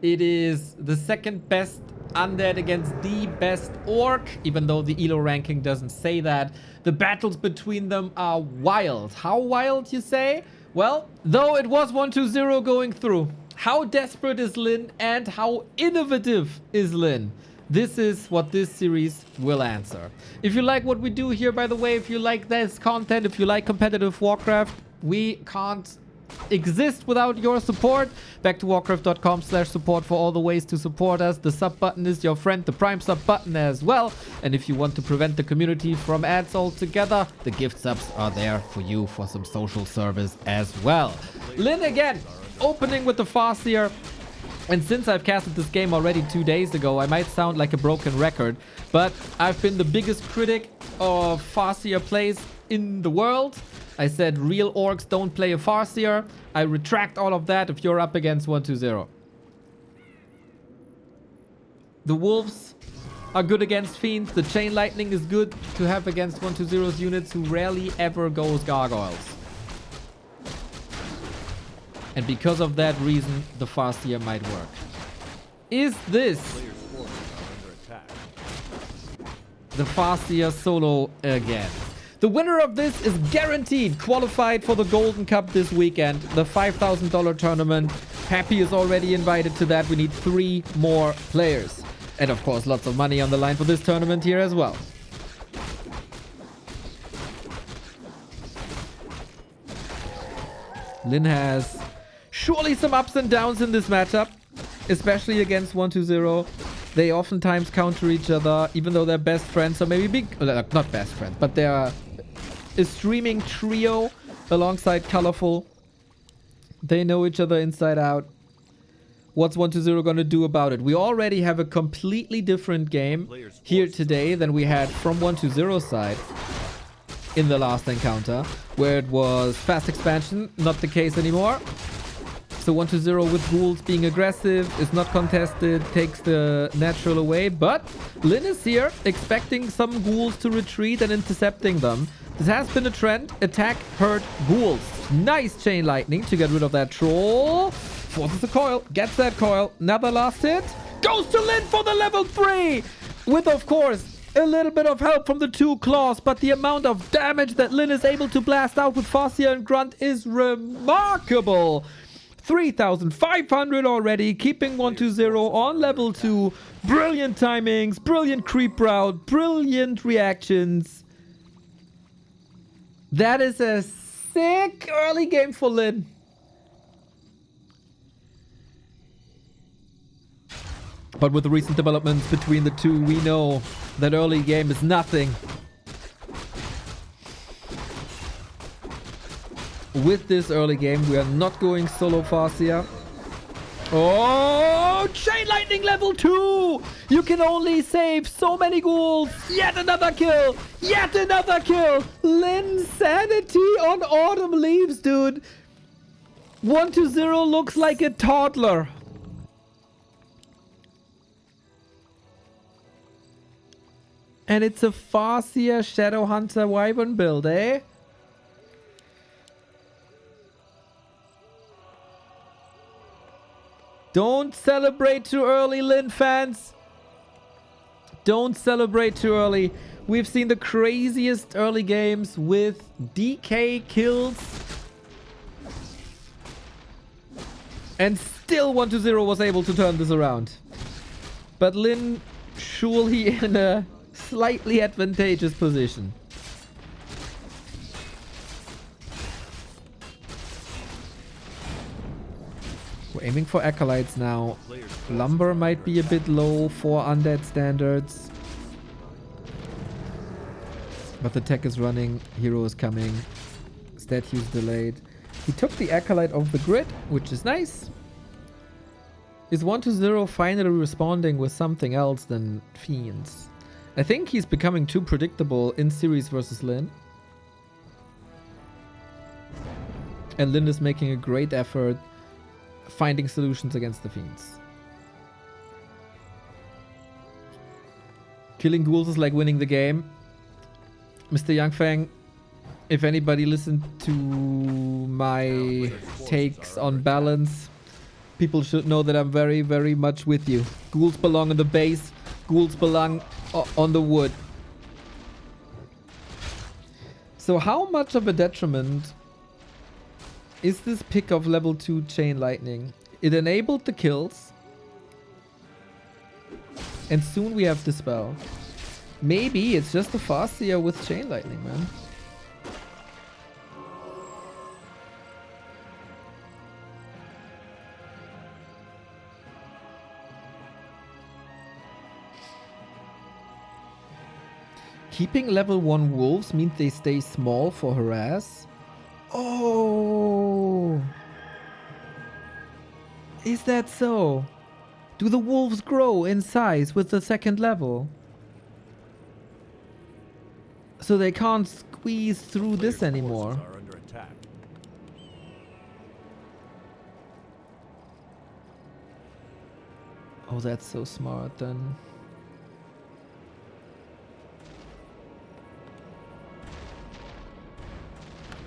It is the second best undead against the best orc, even though the elo ranking doesn't say that. The battles between them are wild. How wild, you say? Well, though it was 1-2-0 going through, how desperate is LYN and how innovative is LYN? This is what this series will answer. If you like what we do here, by the way, if you like this content, if you like competitive Warcraft, we can't exist without your support. Back to warcraft.com/support for all the ways to support us. The sub button is your friend, the prime sub button as well. And if you want to prevent the community from ads altogether, the gift subs are there for you for some social service as well. LYN again, opening with the Farseer. And since I've casted this game already 2 days ago, I might sound like a broken record, but I've been the biggest critic of Farseer plays in the world. I said real orcs don't play a Farseer. I retract all of that if you're up against 1-2-0. The wolves are good against fiends. The chain lightning is good to have against 1-2-0's units who rarely ever goes gargoyles. And because of that reason, the Farseer might work. Is this the Farseer solo again? The winner of this is guaranteed qualified for the Golden Cup this weekend, the $5,000 tournament. Happy is already invited to that. We need 3 more players. And of course, lots of money on the line for this tournament here as well. LYN has surely some ups and downs in this matchup, especially against 1-2-0. They oftentimes counter each other, even though they're best friends. So maybe not best friends, but they're a streaming trio alongside Colorful. They know each other inside out. What's 1-2-0 going to do about it? We already have a completely different game here today than we had from 1-2-0 side in the last encounter, where it was fast expansion, not the case anymore. So 1-2-0 with ghouls being aggressive is not contested, takes the natural away. But LYN is here, expecting some ghouls to retreat and intercepting them. This has been a trend. Attack, hurt, ghouls. Nice chain lightning to get rid of that troll. Forces the coil, gets that coil. Another last hit. Goes to LYN for the level 3. With, of course, a little bit of help from the 2 claws. But the amount of damage that LYN is able to blast out with Farseer and Grunt is remarkable. 3,500 already, keeping 1-2-0 on level 2. Brilliant timings, brilliant creep route, brilliant reactions. That is a sick early game for LYN. But with the recent developments between the two, we know that early game is nothing. With this early game, we are not going solo Farseer. Oh, chain lightning level 2! You can only save so many ghouls. Yet another kill. Yet another kill. LYN sanity on autumn leaves, dude. 1-2-0 looks like a toddler. And it's a Farseer Shadowhunter Wyvern build, eh? Don't celebrate too early, LYN fans. Don't celebrate too early. We've seen the craziest early games with DK kills. And still 1-2-0 was able to turn this around. But LYN surely in a slightly advantageous position. We're aiming for Acolytes now. Lumber might be a bit low for undead standards. But the tech is running. Hero is coming. Statues delayed. He took the Acolyte off the grid, which is nice. Is 1-2-0 finally responding with something else than Fiends? I think he's becoming too predictable in series versus LYN. And LYN is making a great effort finding solutions against the Fiends. Killing ghouls is like winning the game. Mr. Youngfang, if anybody listened to my takes on balance, People should know that I'm very, very much with you. Ghouls belong in the base. Ghouls belong on the wood. So how much of a detriment is this pick of level 2 Chain Lightning? It enabled the kills. And soon we have Dispel. Maybe it's just a Fastia with Chain Lightning, man. Keeping level 1 wolves means they stay small for harass. Oh! Is that so? Do the wolves grow in size with the second level? So they can't squeeze through this anymore. Oh, that's so smart then.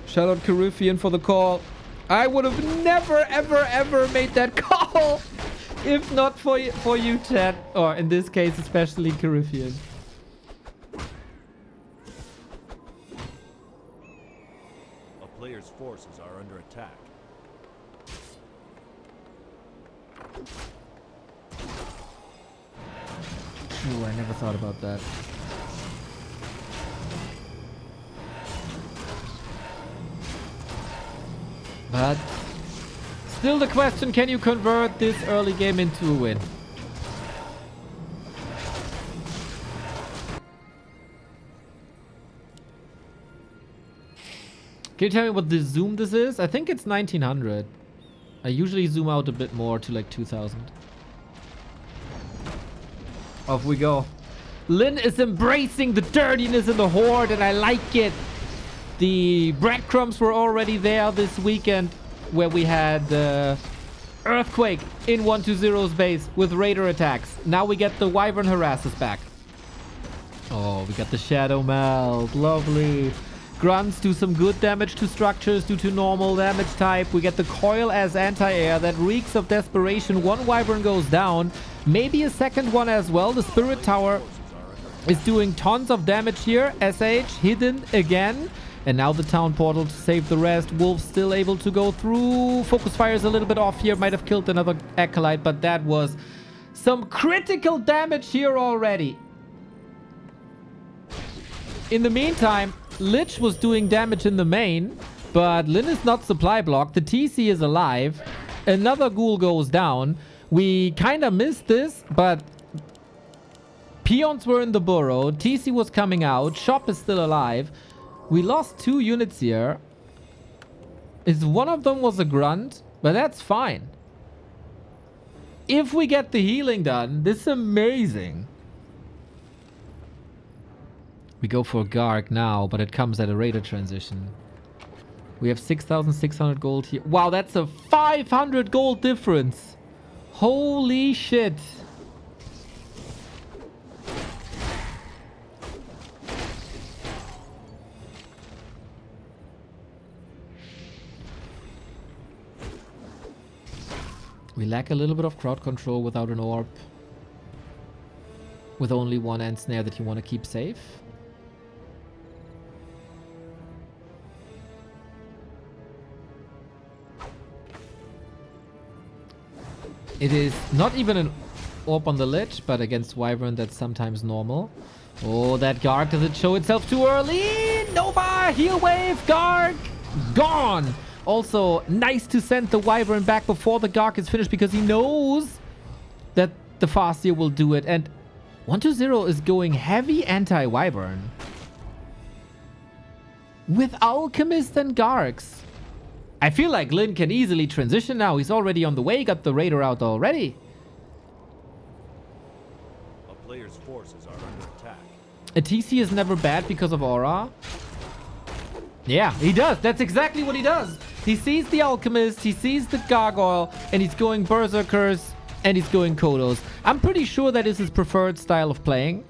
Shout out Caribbean for the call. I would have never, ever, ever made that call if not for you, chat. Or in this case, especially Caribbean. A player's forces are under attack. Ooh, I never thought about that. But still the question, can you convert this early game into a win? Can you tell me what the zoom this is? I think it's 1900. I usually zoom out a bit more to like 2000. Off we go. LYN is embracing the dirtiness in the horde and I like it. The breadcrumbs were already there this weekend where we had Earthquake in 120's base with Raider attacks. Now we get the Wyvern harasses back. Oh, we got the Shadow Meld. Lovely. Grunts do some good damage to structures due to normal damage type. We get the Coil as anti-air that reeks of desperation. One Wyvern goes down. Maybe a second one as well. The Spirit Tower is doing tons of damage here. SH hidden again. And now the town portal to save the rest. Wolves still able to go through. Focus fire is a little bit off here. Might have killed another Acolyte, but that was some critical damage here already. In the meantime, Lich was doing damage in the main, but LYN is not supply blocked. The TC is alive. Another ghoul goes down. We kind of missed this, but peons were in the burrow. TC was coming out. Shop is still alive. We lost 2 units here. One of them was a grunt, but that's fine. If we get the healing done, this is amazing. We go for Garg now, but it comes at a Raider transition. We have 6,600 gold here. Wow, that's a 500 gold difference. Holy shit. We lack a little bit of crowd control without an orb. With only one end snare that you want to keep safe. It is not even an orb on the lich, but against Wyvern that's sometimes normal. Oh, that Garg doesn't show itself too early. Nova, heal wave, Garg, gone. Also, nice to send the Wyvern back before the Garg is finished because he knows that the Fastia will do it. And 120 is going heavy anti-Wyvern. With Alchemist and Gargs. I feel like LYN can easily transition now. He's already on the way. Got the Raider out already. A player's forces are under attack. A TC is never bad because of Aura. Yeah, he does. That's exactly what he does. He sees the Alchemist, he sees the Gargoyle, and he's going Berserkers, and he's going Kodos. I'm pretty sure that is his preferred style of playing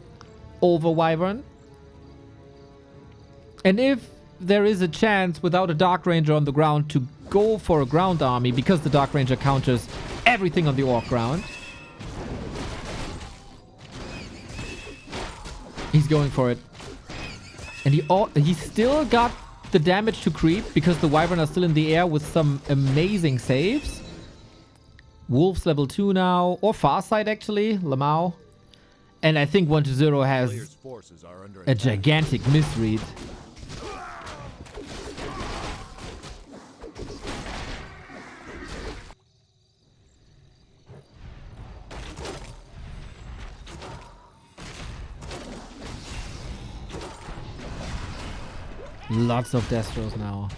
over Wyvern. And if there is a chance without a Dark Ranger on the ground to go for a ground army, because the Dark Ranger counters everything on the orc ground. He's going for it. And he still got the damage to creep because the Wyvern are still in the air with some amazing saves. Wolves level 2 now. Or Farsight actually. Lamau. And I think 1-0 has a gigantic misread. Lots of Destros now.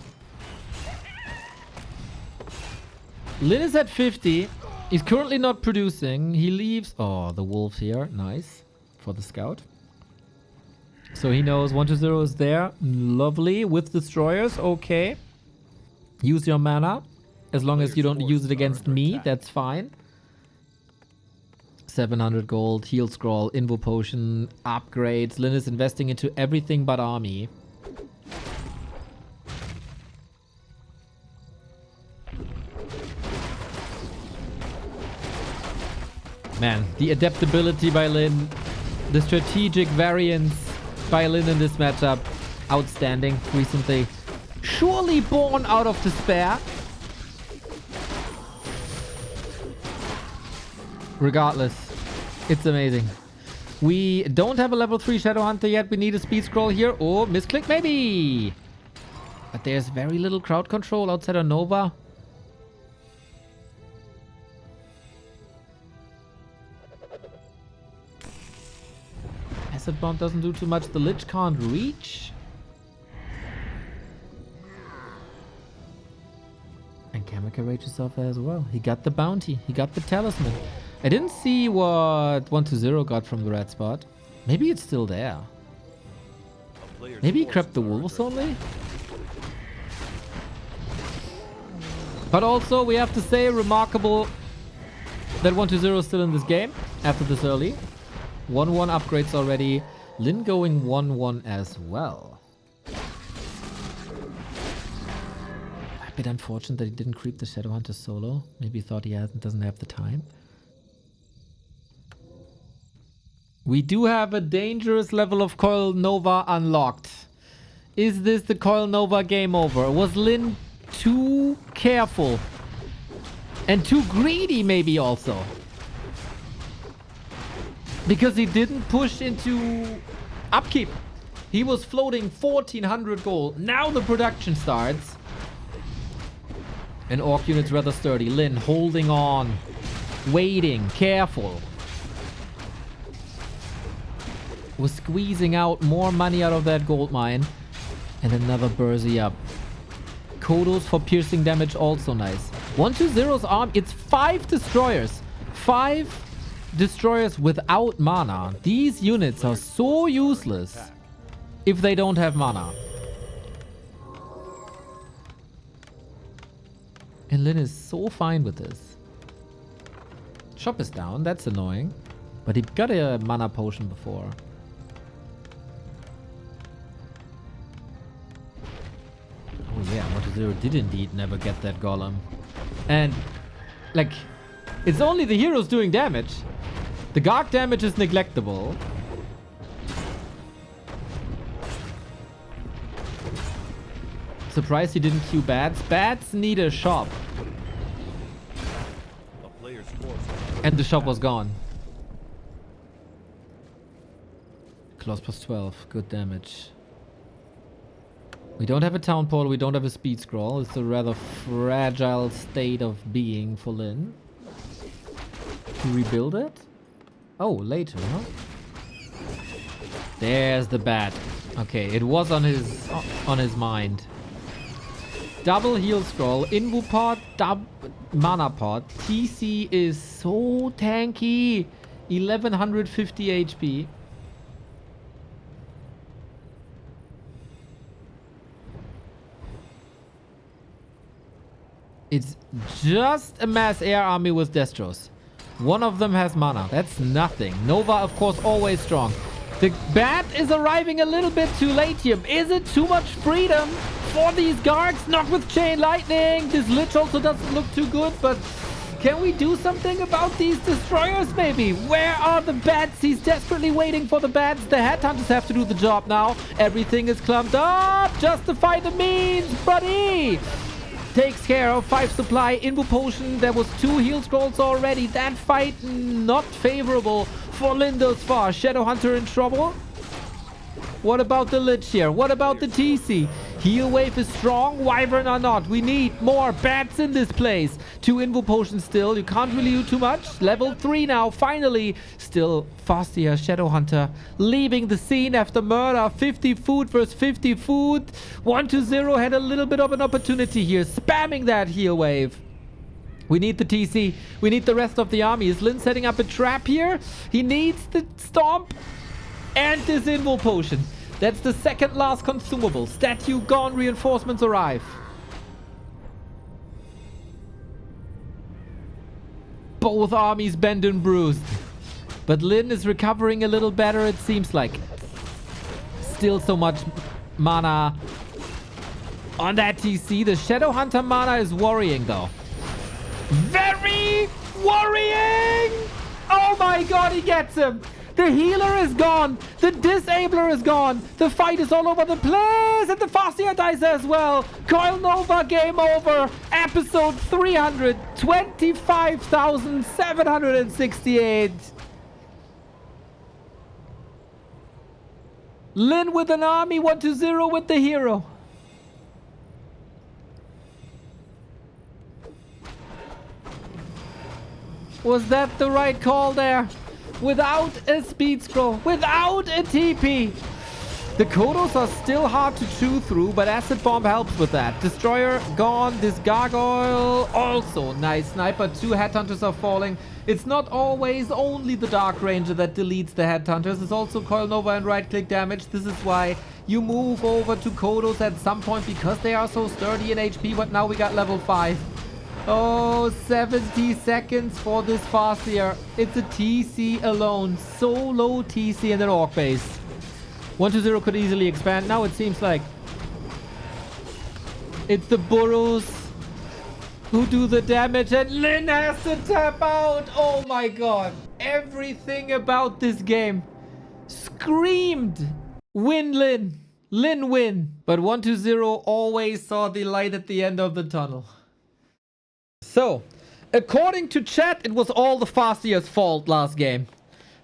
LYN is at 50. He's currently not producing. He leaves... Oh, the wolves here. Nice. For the scout. So he knows 1-0 is there. Lovely. With destroyers. Okay. Use your mana. As long as you don't use it against me. That's fine. 700 gold. Heal scroll. Invo potion. Upgrades. LYN is investing into everything but army. Man, the adaptability by LYN, the strategic variance by LYN in this matchup, outstanding recently. Surely born out of despair. Regardless, it's amazing. We don't have a level 3 Shadow Hunter yet. We need a speed scroll here. Oh, misclick maybe. But there's very little crowd control outside of Nova. Acid Bomb doesn't do too much. The Lich can't reach. And Kamika rages off as well. He got the bounty. He got the talisman. I didn't see what 1-0 got from the red spot. Maybe it's still there. Maybe he crept the wolves only? But also, we have to say, remarkable that 1-0 is still in this game after this early. 1-1 upgrades already. LYN going 1-1 as well. A bit unfortunate that he didn't creep the Shadowhunter solo. Maybe he thought he doesn't have the time. We do have a dangerous level of Coil Nova unlocked. Is this the Coil Nova game over? Was LYN too careful? And too greedy maybe also? Because he didn't push into upkeep. He was floating 1400 gold. Now the production starts. And Orc unit's rather sturdy. LYN holding on. Waiting. Careful. Was squeezing out more money out of that gold mine. And another Bursey up. Kodos for piercing damage also nice. 1-0's arm. It's 5 destroyers. 5 destroyers without mana. These units are so useless if they don't have mana. And LYN is so fine with this. Shop is down. That's annoying. But he got a mana potion before. Oh yeah, 1-0 did indeed never get that golem. And, like, it's only the heroes doing damage. The Garg damage is neglectable. Surprised he didn't queue bats. Bats need a shop. And the shop was gone. Claws plus 12. Good damage. We don't have a town portal. We don't have a speed scroll. It's a rather fragile state of being for LYN. To rebuild it? Oh, later, huh? There's the bat. Okay, it was on his mind. Double heal scroll, Invu pot, mana pot. TC is so tanky. 1150 HP. It's just a mass air army with Destros. One of them has mana. That's nothing. Nova, of course, always strong. The bat is arriving a little bit too late here. Is it too much freedom for these Gargs? Not with Chain Lightning. This Lich also doesn't look too good, but Can we do something about these destroyers, maybe? Where are the bats? He's desperately waiting for the bats. The headhunters have to do the job now. Everything is clumped up. Justify the means, buddy. Takes care of 5 supply. Invo potion. There was 2 heal scrolls already. That fight not favorable for LYN thus far. Shadowhunter in trouble. What about the Lich here? What about the TC? Heal wave is strong. Wyvern or not. We need more bats in this place. 2 invo potions still. You can't really do too much. Level 3 now. Finally. Still Fastia Shadowhunter leaving the scene after murder. 50 food versus 50 food. 1-0 had a little bit of an opportunity here. Spamming that heal wave. We need the TC. We need the rest of the army. Is LYN setting up a trap here? He needs the stomp. And this invo potion. That's the second last consumable. Statue gone. Reinforcements arrive. Both armies bent and bruised. But LYN is recovering a little better, it seems like. Still so much mana on that TC. The Shadowhunter mana is worrying though. Very worrying! Oh my god, he gets him! The healer is gone. The disabler is gone. The fight is all over the place. And the Fastia dies as well. Coil Nova, game over. Episode 325,768. LYN with an army. 1-0 with the hero. Was that the right call there? Without a speed scroll, without a TP. The Kodos are still hard to chew through, but Acid Bomb helps with that. Destroyer gone, this Gargoyle also. Nice sniper, 2 Headhunters are falling. It's not always only the Dark Ranger that deletes the Headhunters. It's also Coil Nova and right-click damage. This is why you move over to Kodos at some point, because they are so sturdy in HP, but now we got level 5. Oh, 70 seconds for this Farseer. It's a TC alone. So low TC in an Orc base. 1-0 could easily expand. Now it seems like it's the Burrows who do the damage, and LYN has to tap out. Oh my god. Everything about this game screamed win LYN. LYN win. But 1-0 always saw the light at the end of the tunnel. So, according to chat, it was all the Farseer's fault last game.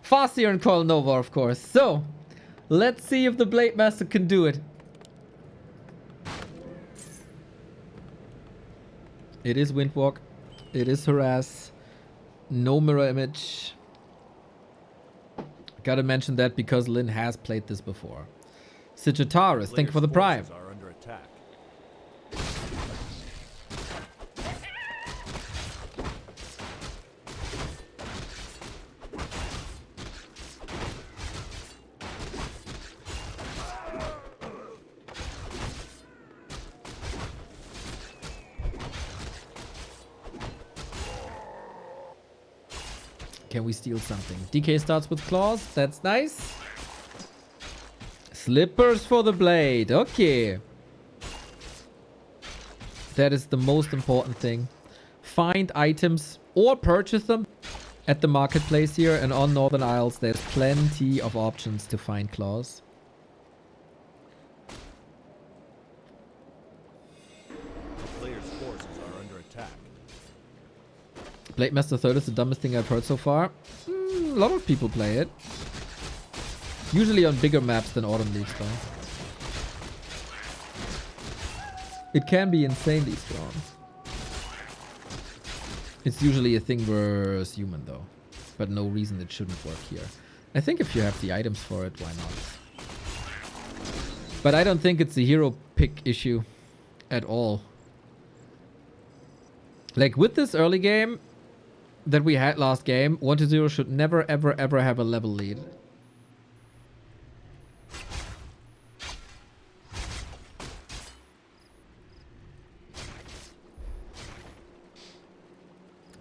Farseer and Coil Nova, of course. So, let's see if the Blade Master can do it. It is Windwalk. It is Harass. No mirror image. Gotta mention that because LYN has played this before. Sigitaris, thank you for the prime. Are under attack. Can we steal something? DK starts with claws. That's nice. Slippers for the blade. Okay. That is the most important thing. Find items or purchase them at the marketplace here. And on Northern Isles, there's plenty of options to find claws. The player's forces are under attack. Blade Master 3rd is the dumbest thing I've heard so far. A lot of people play it. Usually on bigger maps than Autumn Leaves though. It can be insanely strong. It's usually a thing versus human though. But no reason it shouldn't work here. I think if you have the items for it, why not? But I don't think it's a hero pick issue at all. Like with this early game that we had last game, 1-0 should never ever ever have a level lead.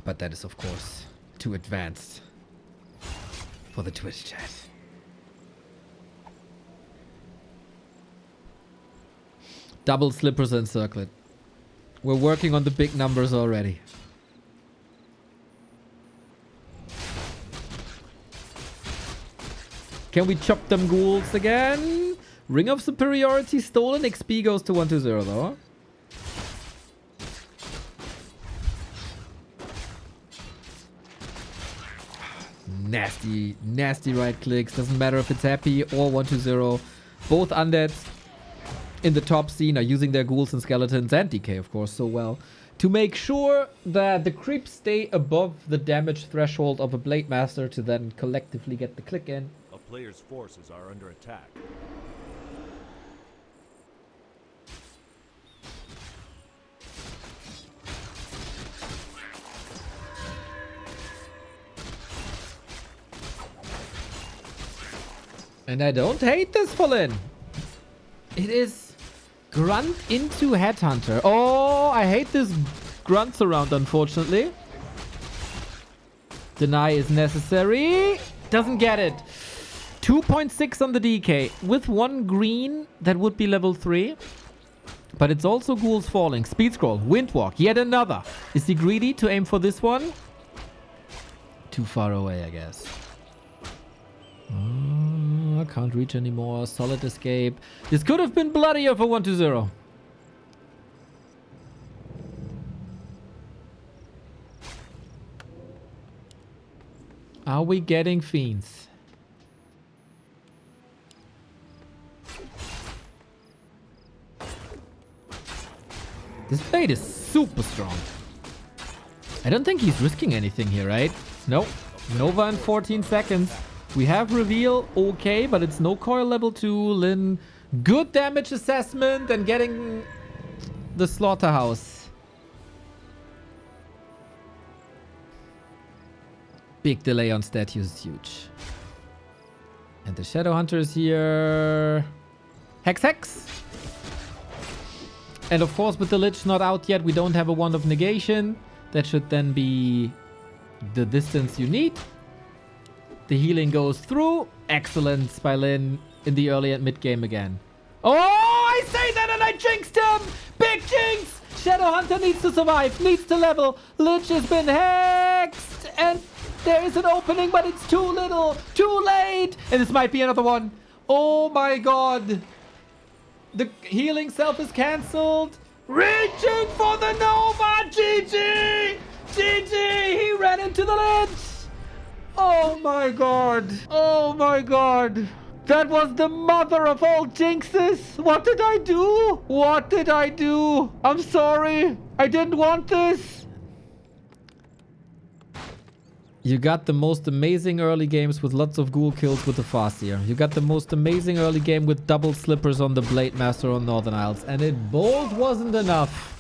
But that is of course too advanced for the Twitch chat. Double slippers and circlet. We're working on the big numbers already. Can we chop them ghouls again? Ring of Superiority stolen. XP goes to 120 though. Nasty, nasty right clicks. Doesn't matter if it's happy or 120. Both undeads in the top scene are using their ghouls and skeletons and DK, of course, so well to make sure that the creeps stay above the damage threshold of a Blade Master to then collectively get the click in. A player's forces are under attack. And I don't hate this for LYN. It is grunt into Headhunter. Oh, I hate this grunts around, unfortunately. Deny is necessary. Doesn't get it. 2.6 on the DK. With one green, that would be level 3. But it's also ghouls falling. Speed scroll. Windwalk. Yet another. Is he greedy to aim for this one? Too far away, I guess. I can't reach anymore. Solid escape. This could have been bloodier for 120. Are we getting fiends? This blade is super strong. I don't think he's risking anything here, right? Nope. Nova in 14 seconds. We have reveal, okay, but it's no coil level 2. LYN, good damage assessment and getting the slaughterhouse. Big delay on statues is huge. And the Shadow Hunter is here. Hex, hex. And of course, with the Lich not out yet, we don't have a Wand of Negation. That should then be the distance you need. The healing goes through. Excellent by LYN in the early and mid game again. Oh, I say that and I jinxed him! Big jinx! Shadow Hunter needs to survive, needs to level. Lich has been hexed and there is an opening, but it's too little, too late. And this might be another one. Oh my god. The healing self is cancelled. Reaching for the Nova. GG! GG! He ran into the Lich. Oh my god. Oh my god. That was the mother of all jinxes. What did I do? What did I do? I'm sorry. I didn't want this. You got the most amazing early games with lots of ghoul kills with the Farseer. You got the most amazing early game with double slippers on the Blade Master on Northern Isles. And it both wasn't enough.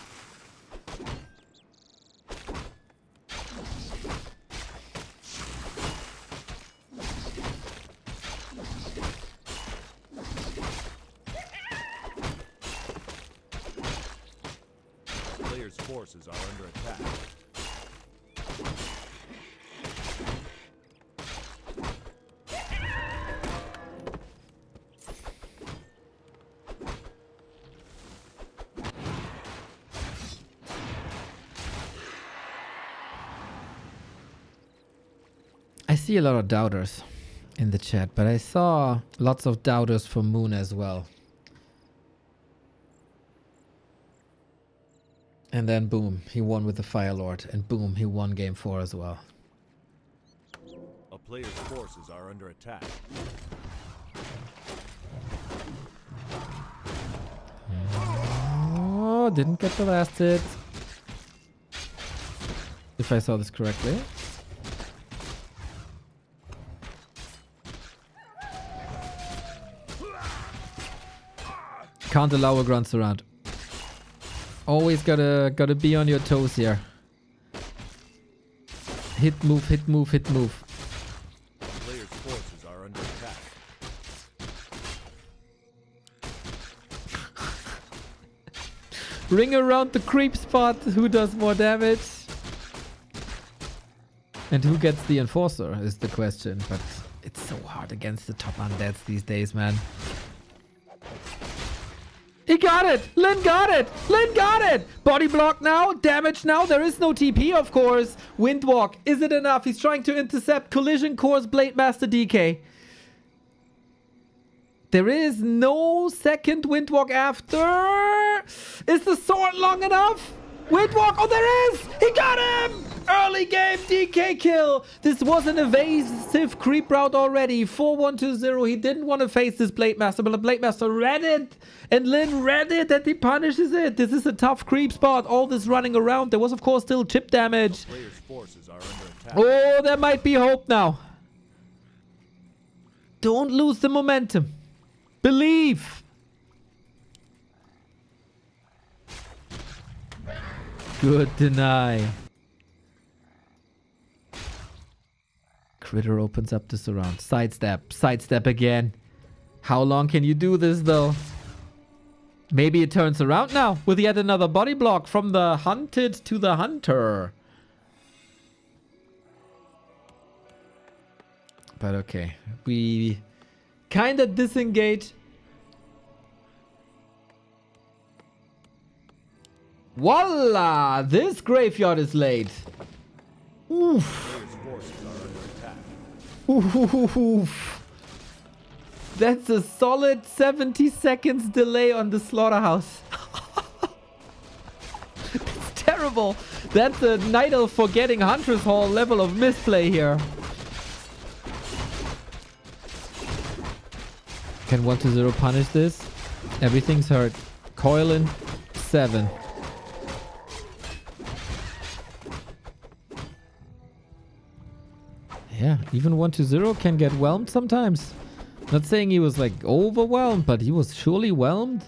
Forces are under attack. I see a lot of doubters in the chat, but I saw lots of doubters for Moon as well. And then boom, he won with the Fire Lord, and boom, he won game 4 as well. A player's forces are under attack. Oh, didn't get the last hit. If I saw this correctly. Can't allow a grunts around. Always gotta be on your toes here. Hit, move, hit, move, hit, move. Players' forces are under attack. Ring around the creep spot. Who does more damage? And who gets the Enforcer is the question. But it's so hard against the top undeads these days, man. He got it! LYN got it! LYN got it! Body block now, damage now, there is no TP of course. Windwalk, is it enough? He's trying to intercept Collision Core's Blade Master DK. There is no second Windwalk after. Is the sword long enough? Windwalk, oh there is! He got him! Early game DK kill. This was an evasive creep route already. 4-1-2-0. He didn't want to face this Blade Master, but the Blade Master read it. And LYN read it and he punishes it. This is a tough creep spot. All this running around. There was of course still chip damage. Players' forces are under attack. Oh, there might be hope now. Don't lose the momentum. Believe. Good deny. Critter opens up the surround. Sidestep. Sidestep again. How long can you do this though? Maybe it turns around now with yet another body block from the hunted to the hunter. But okay. We kind of disengage. Voila! This graveyard is late. Oof. Oof. That's a solid 70 seconds delay on the slaughterhouse. It's terrible. That's a Night Elf forgetting Hunter's Hall level of misplay here. Can 1-0 punish this? Everything's hurt. Coil in 7. Yeah, even 1-0 can get whelmed sometimes. Not saying he was like overwhelmed, but he was surely whelmed.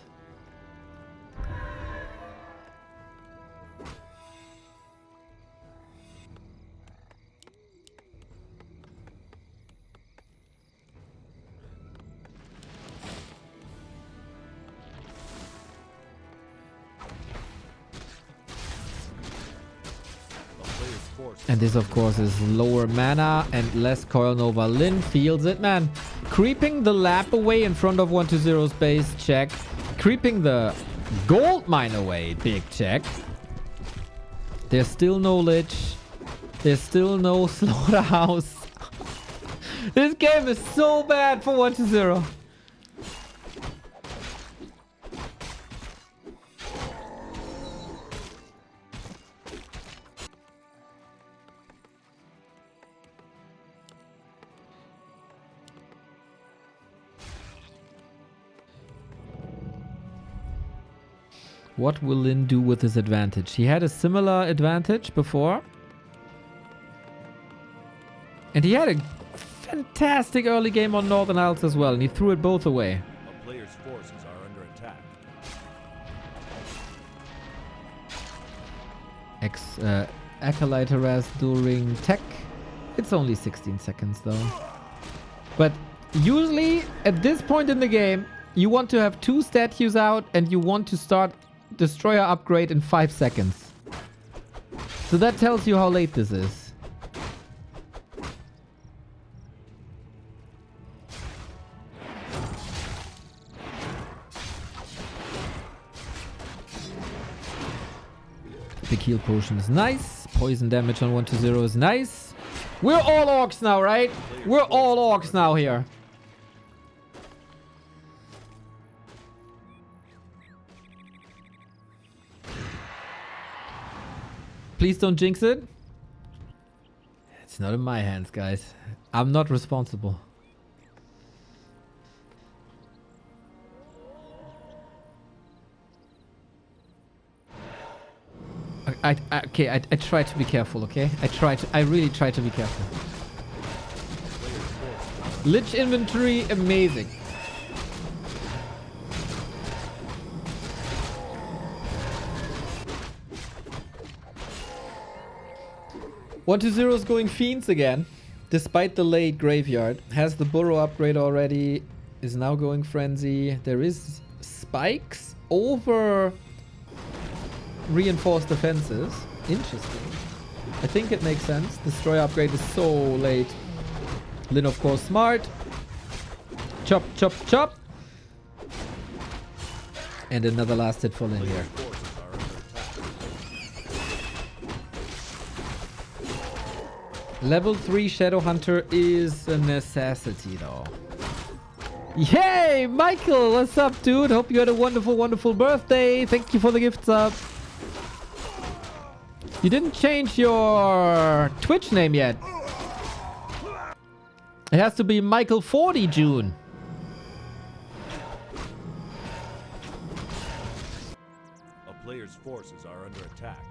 And this, of course, is lower mana and less Coil Nova. LYN feels it, man. Creeping the lap away in front of 1-0's base, check. Creeping the gold mine away, big check. There's still no Lich. There's still no slaughterhouse. This game is so bad for 1-0. What will LYN do with his advantage? He had a similar advantage before. And he had a fantastic early game on Northern Isles as well. And he threw it both away. A player's forces are under attack. Acolyte harass during tech. It's only 16 seconds though. But usually at this point in the game, you want to have 2 statues out and you want to start Destroyer upgrade in 5 seconds. So that tells you how late this is. Big heal potion is nice. Poison damage on 1-0 is nice. We're all orcs now, right? We're all orcs now here. Please don't jinx it. It's not in my hands, guys. I'm not responsible. Okay, I try to be careful, okay? I really try to be careful. Lich inventory, amazing. One to zero is going Fiends again, despite the late graveyard. Has the Burrow upgrade already, is now going Frenzy. There is spikes over reinforced defenses. Interesting. I think it makes sense. Destroyer upgrade is so late. LYN, of course, smart. Chop, chop, chop. And another last hit for LYN here. Level 3 Shadow Hunter is a necessity though. Yay, Michael, what's up, dude? Hope you had a wonderful, wonderful birthday. Thank you for the gifts up. You didn't change your Twitch name yet. It has to be Michael 40 June. A player's forces are under attack.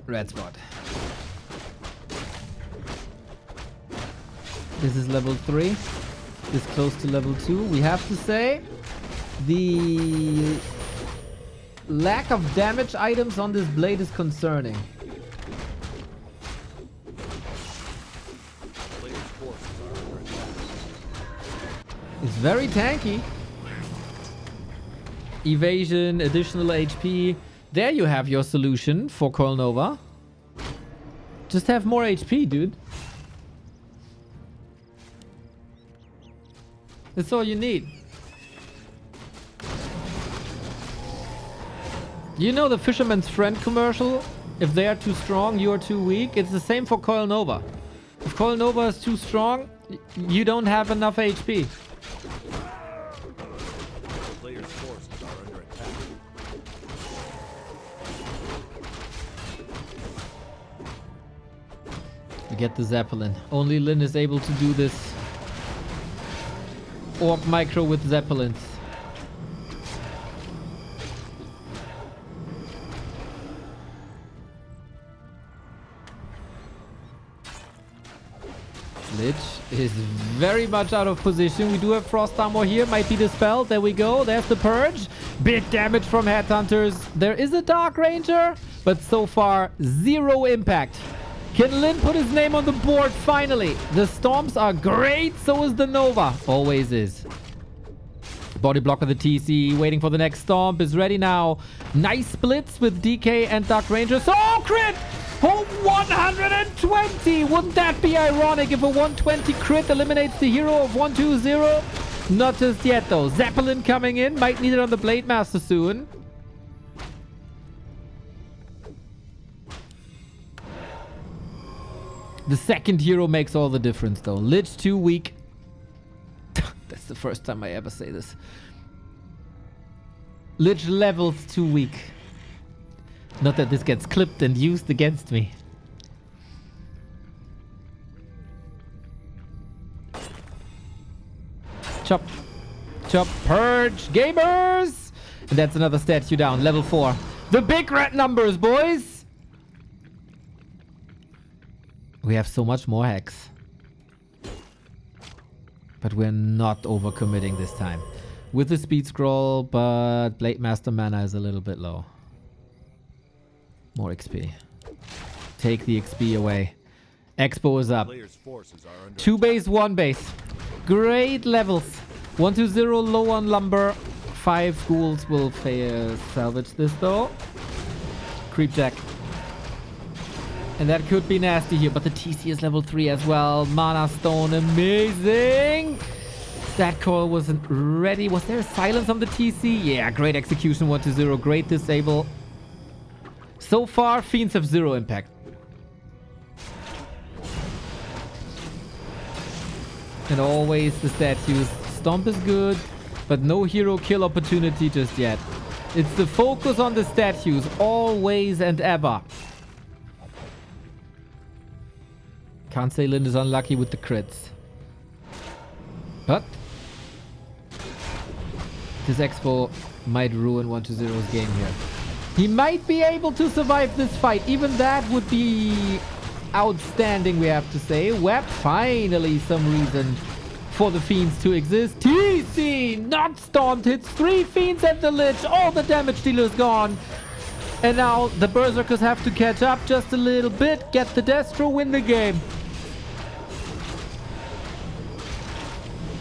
Red spot. This is level 3. This close to level 2. We have to say the lack of damage items on this blade is concerning. Player's forces are under attack. It's very tanky. Evasion, additional HP. There you have your solution for Coil Nova. Just have more HP, dude. That's all you need. You know the Fisherman's Friend commercial? If they are too strong, you are too weak. It's the same for Coil Nova. If Coil Nova is too strong, you don't have enough HP. Player's forces are under attack. You get the Zeppelin. Only Lyn is able to do this. Orc micro with Zeppelins. Lich is very much out of position. We do have Frost Armor here. Might be dispelled. There we go. There's the Purge. Big damage from Headhunters. There is a Dark Ranger, but so far, 0 impact. Can Lyn put his name on the board finally? The Storms are great. So is the Nova. Always is. Body block of the TC. Waiting for the next Stomp. Is ready now. Nice splits with DK and Dark Ranger. So crit! Oh, 120! Wouldn't that be ironic if a 120 crit eliminates the hero of 120? Not just yet though. Zeppelin coming in. Might need it on the Blade Master soon. The second hero makes all the difference though. Lich too weak. That's the first time I ever say this. Lich levels too weak. Not that this gets clipped and used against me. Chop. Chop. Purge. Gamers! And that's another statue down. Level 4. The big red numbers, boys! We have so much more hex. But we're not overcommitting this time. With the speed scroll, but Blade Master mana is a little bit low. More XP. Take the XP away. Expo is up. 2 base, 1 base. Great levels. 120 low on lumber. 5 ghouls will salvage this though. Creep jack. And that could be nasty here, but the TC is level 3 as well. Mana stone, amazing. That coil wasn't ready. Was there a silence on the TC? Yeah, great execution, 120. Great disable. So far, Fiends have 0 impact. And always the statues. Stomp is good, but no hero kill opportunity just yet. It's the focus on the statues, always and ever. Can't say Lyn is unlucky with the crits. But this Expo might ruin 120's game here. He might be able to survive this fight. Even that would be outstanding, we have to say. Web, finally some reason for the Fiends to exist. TC, not stomped, hits 3 Fiends at the Lich. All the damage dealers gone. And now the Berserkers have to catch up just a little bit. Get the Destro, win the game.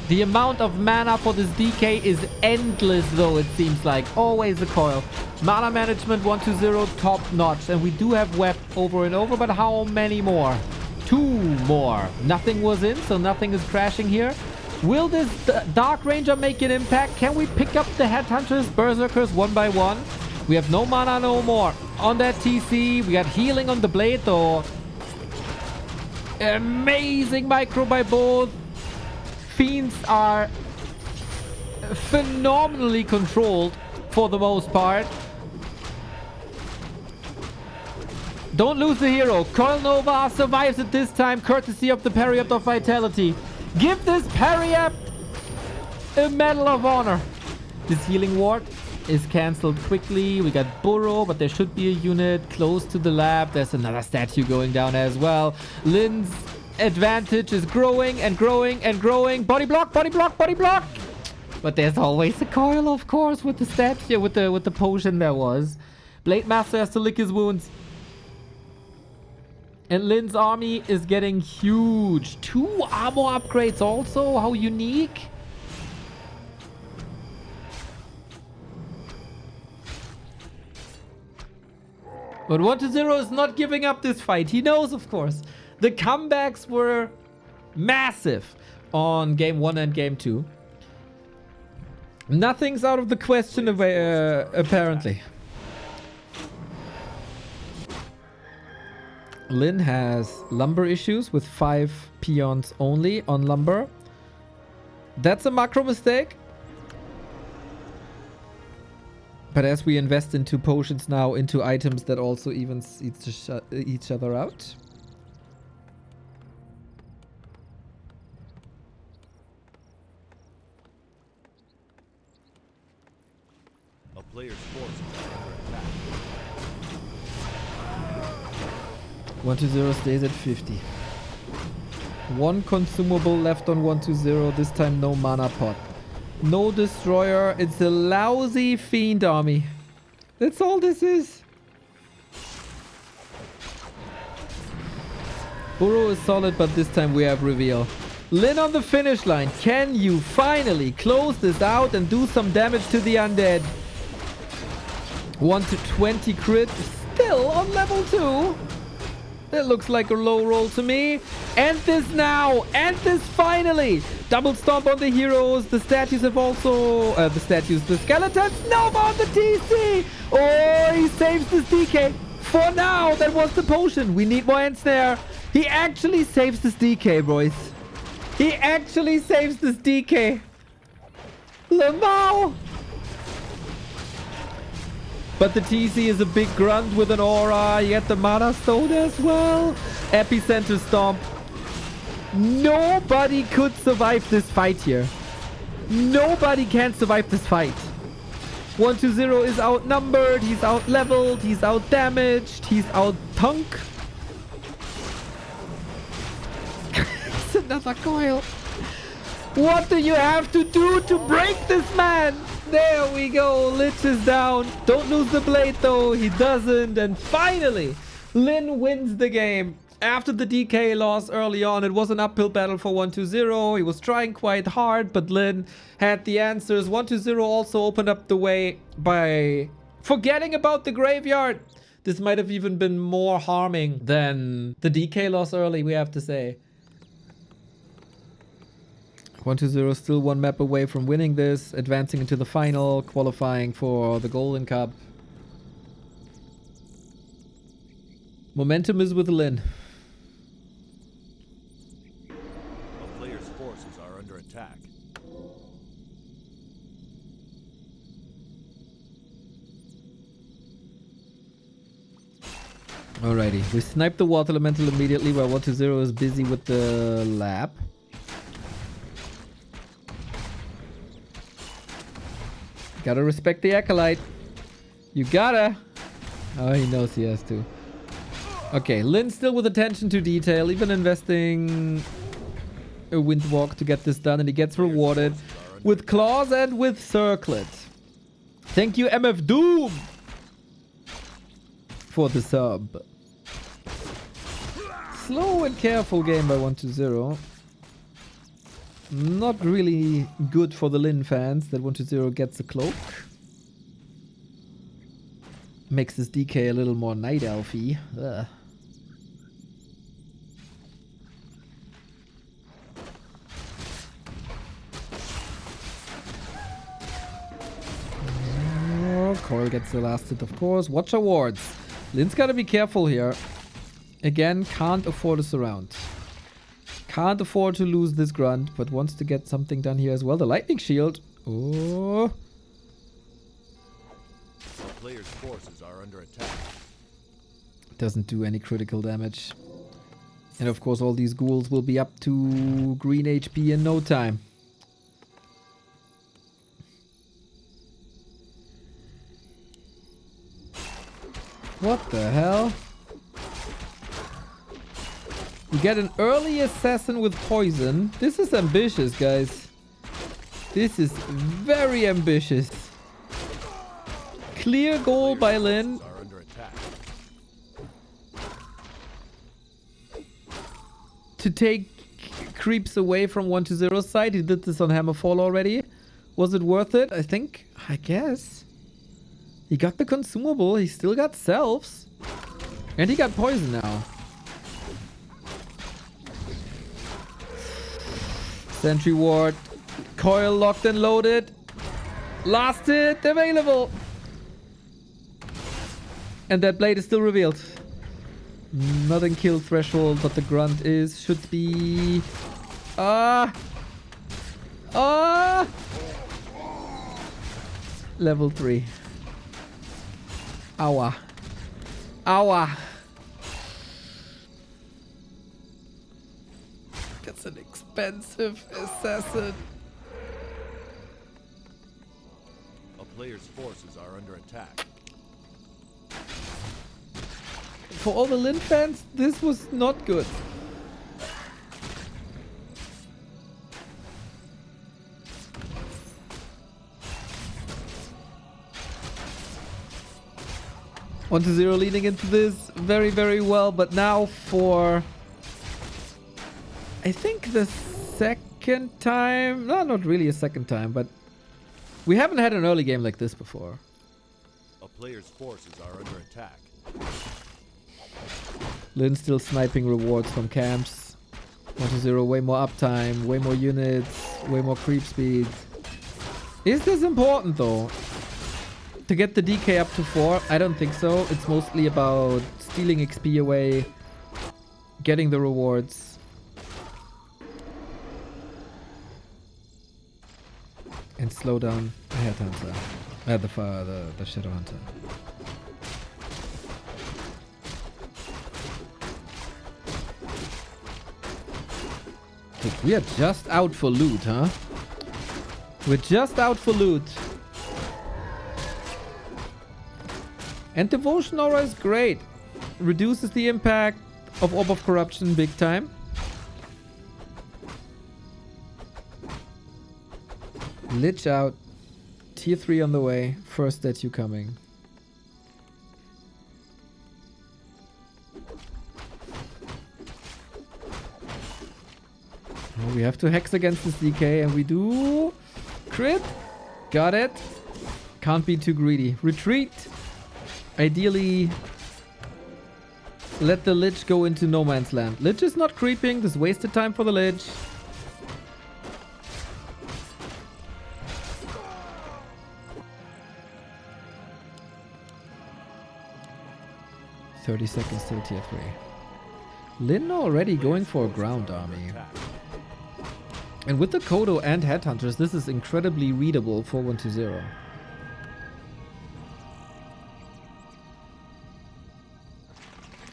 The amount of mana for this DK is endless though, it seems like. Always a coil. Mana management 120 top notch. And we do have web over and over, but how many more? 2 more. Nothing was in, so nothing is crashing here. Will this Dark Ranger make an impact? Can we pick up the Headhunters, Berserkers one by one? We have no mana no more on that TC. We got healing on the blade though. Amazing micro by both. Fiends are phenomenally controlled for the most part. Don't lose the hero. Coil Nova survives it this time, courtesy of the Periapt of Vitality. Give this Periapt a Medal of Honor. This healing ward is cancelled quickly. We got Burrow, but there should be a unit close to the lab. There's another statue going down as well. Lynn's advantage is growing and growing and growing. Body block, body block, body block. But there's always a coil, of course, with the statue, with the potion there was. Blade Master has to lick his wounds. And Lynn's army is getting huge. 2 armor upgrades also. How unique. But 1-0 is not giving up this fight. He knows, of course. The comebacks were massive on game 1 and game 2. Nothing's out of the question apparently. LYN has lumber issues with 5 peons only on lumber. That's a macro mistake. But as we invest into potions now, into items that also evens each other out. A player's force is under attack. 1-0 stays at 50. 1 consumable left on 1-0. This time no mana pot. No destroyer. It's a lousy fiend army. That's all this is. Burrow is solid, but this time we have reveal. LYN on the finish line. Can you finally close this out and do some damage to the undead? 1-20 crit. Still on level 2. That looks like a low roll to me. End this now. End this finally. Double stomp on the heroes. The statues have also... the skeletons. No more on the TC. Oh, he saves this DK. For now, that was the potion. We need more ensnare. He actually saves this DK, boys. He actually saves this DK. Lamau. But the TC is a big grunt with an aura. You get the mana stone as well. Epicenter stomp. Nobody could survive this fight here. Nobody can survive this fight. 1-0 is outnumbered. He's out-leveled. He's out-damaged. He's out-tunk. It's another coil. What do you have to do to break this man? There we go. Lich is down. Don't lose the blade though. He doesn't. And finally, LYN wins the game. After the DK loss early on, it was an uphill battle for 1-0. He was trying quite hard, but LYN had the answers. 1-0 also opened up the way by forgetting about the graveyard. This might have even been more harming than the DK loss early, we have to say. 1-0 still 1 map away from winning this, advancing into the final, qualifying for the Golden Cup. Momentum is with LYN. A player's forces are under attack. Alrighty, we sniped the Water Elemental immediately while 1-0 is busy with the lab. Gotta respect the Acolyte. You gotta. Oh, he knows he has to. Okay, LYN still with attention to detail, even investing a Windwalk to get this done, and he gets rewarded with Claws and with Circlet. Thank you, MF Doom, for the sub. Slow and careful game by 1-0. Not really good for the LYN fans that 1-0 gets a cloak. Makes this DK a little more night elfy. Ugh. Coil gets the last hit, of course. Watch awards. Lyn's gotta be careful here. Again, can't afford a surround. Can't afford to lose this grunt, but wants to get something done here as well. The lightning shield. Oh. The player's forces are under attack. Doesn't do any critical damage. And of course all these ghouls will be up to green HP in no time. What the hell? We get an early assassin with poison. This is ambitious, guys. This is very ambitious. Clear goal by LYN. To take creeps away from 1-0 side. He did this on Hammerfall already. Was it worth it? I guess. He got the consumable. He still got selves. And he got poison now. Sentry ward. Coil locked and loaded. Last hit available. And that blade is still revealed. Not in kill threshold, but the grunt should be... Level 3. Aua. Aua. That's an expensive assassin. A player's forces are under attack. For all the LYN fans, this was not good. One to 0 leading into this very, very well, but now for I think the second time, no, not really a second time, but we haven't had an early game like this before. A player's forces are under attack. LYN still sniping rewards from camps. 1-0, way more uptime, way more units, way more creep speed. Is this important though? To get the DK up to 4? I don't think so. It's mostly about stealing XP away, getting the rewards. And slow down the Headhunter. The Shadowhunter. We are just out for loot, huh? We're just out for loot. And Devotion Aura is great. Reduces the impact of Orb of Corruption big time. Lich out. Tier 3 on the way. First statue coming. Oh, we have to hex against this DK and we do. Crit. Got it. Can't be too greedy. Retreat. Ideally, let the Lich go into no man's land. Lich is not creeping. This wasted time for the Lich. "30 seconds till tier 3. LYN already going for a ground army. And with the Kodo and Headhunters, this is incredibly readable for 1-0.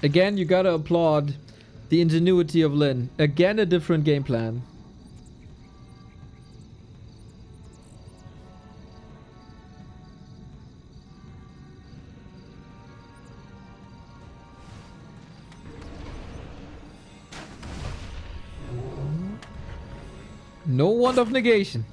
Again, you gotta applaud the ingenuity of LYN. Again, a different game plan. No Wand of Negation.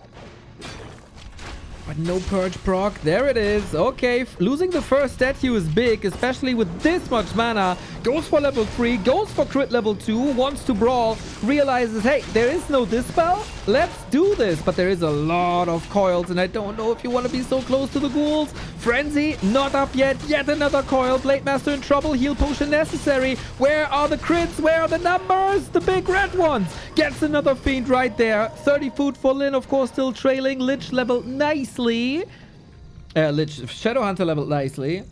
But no Purge proc. There it is. Okay, losing the first statue is big, especially with this much mana. Goes for level 3, goes for crit level 2, wants to brawl, realizes, hey, there is no dispel. Let's do this. But there is a lot of coils, and I don't know if you want to be so close to the ghouls. Frenzy, not up yet. Yet another coil. Blade Master in trouble. Heal potion necessary. Where are the crits? Where are the numbers? The big red ones. Gets another Fiend right there. 30 food for LYN, of course, still trailing. Lich level nicely. Lich. Shadowhunter leveled nicely.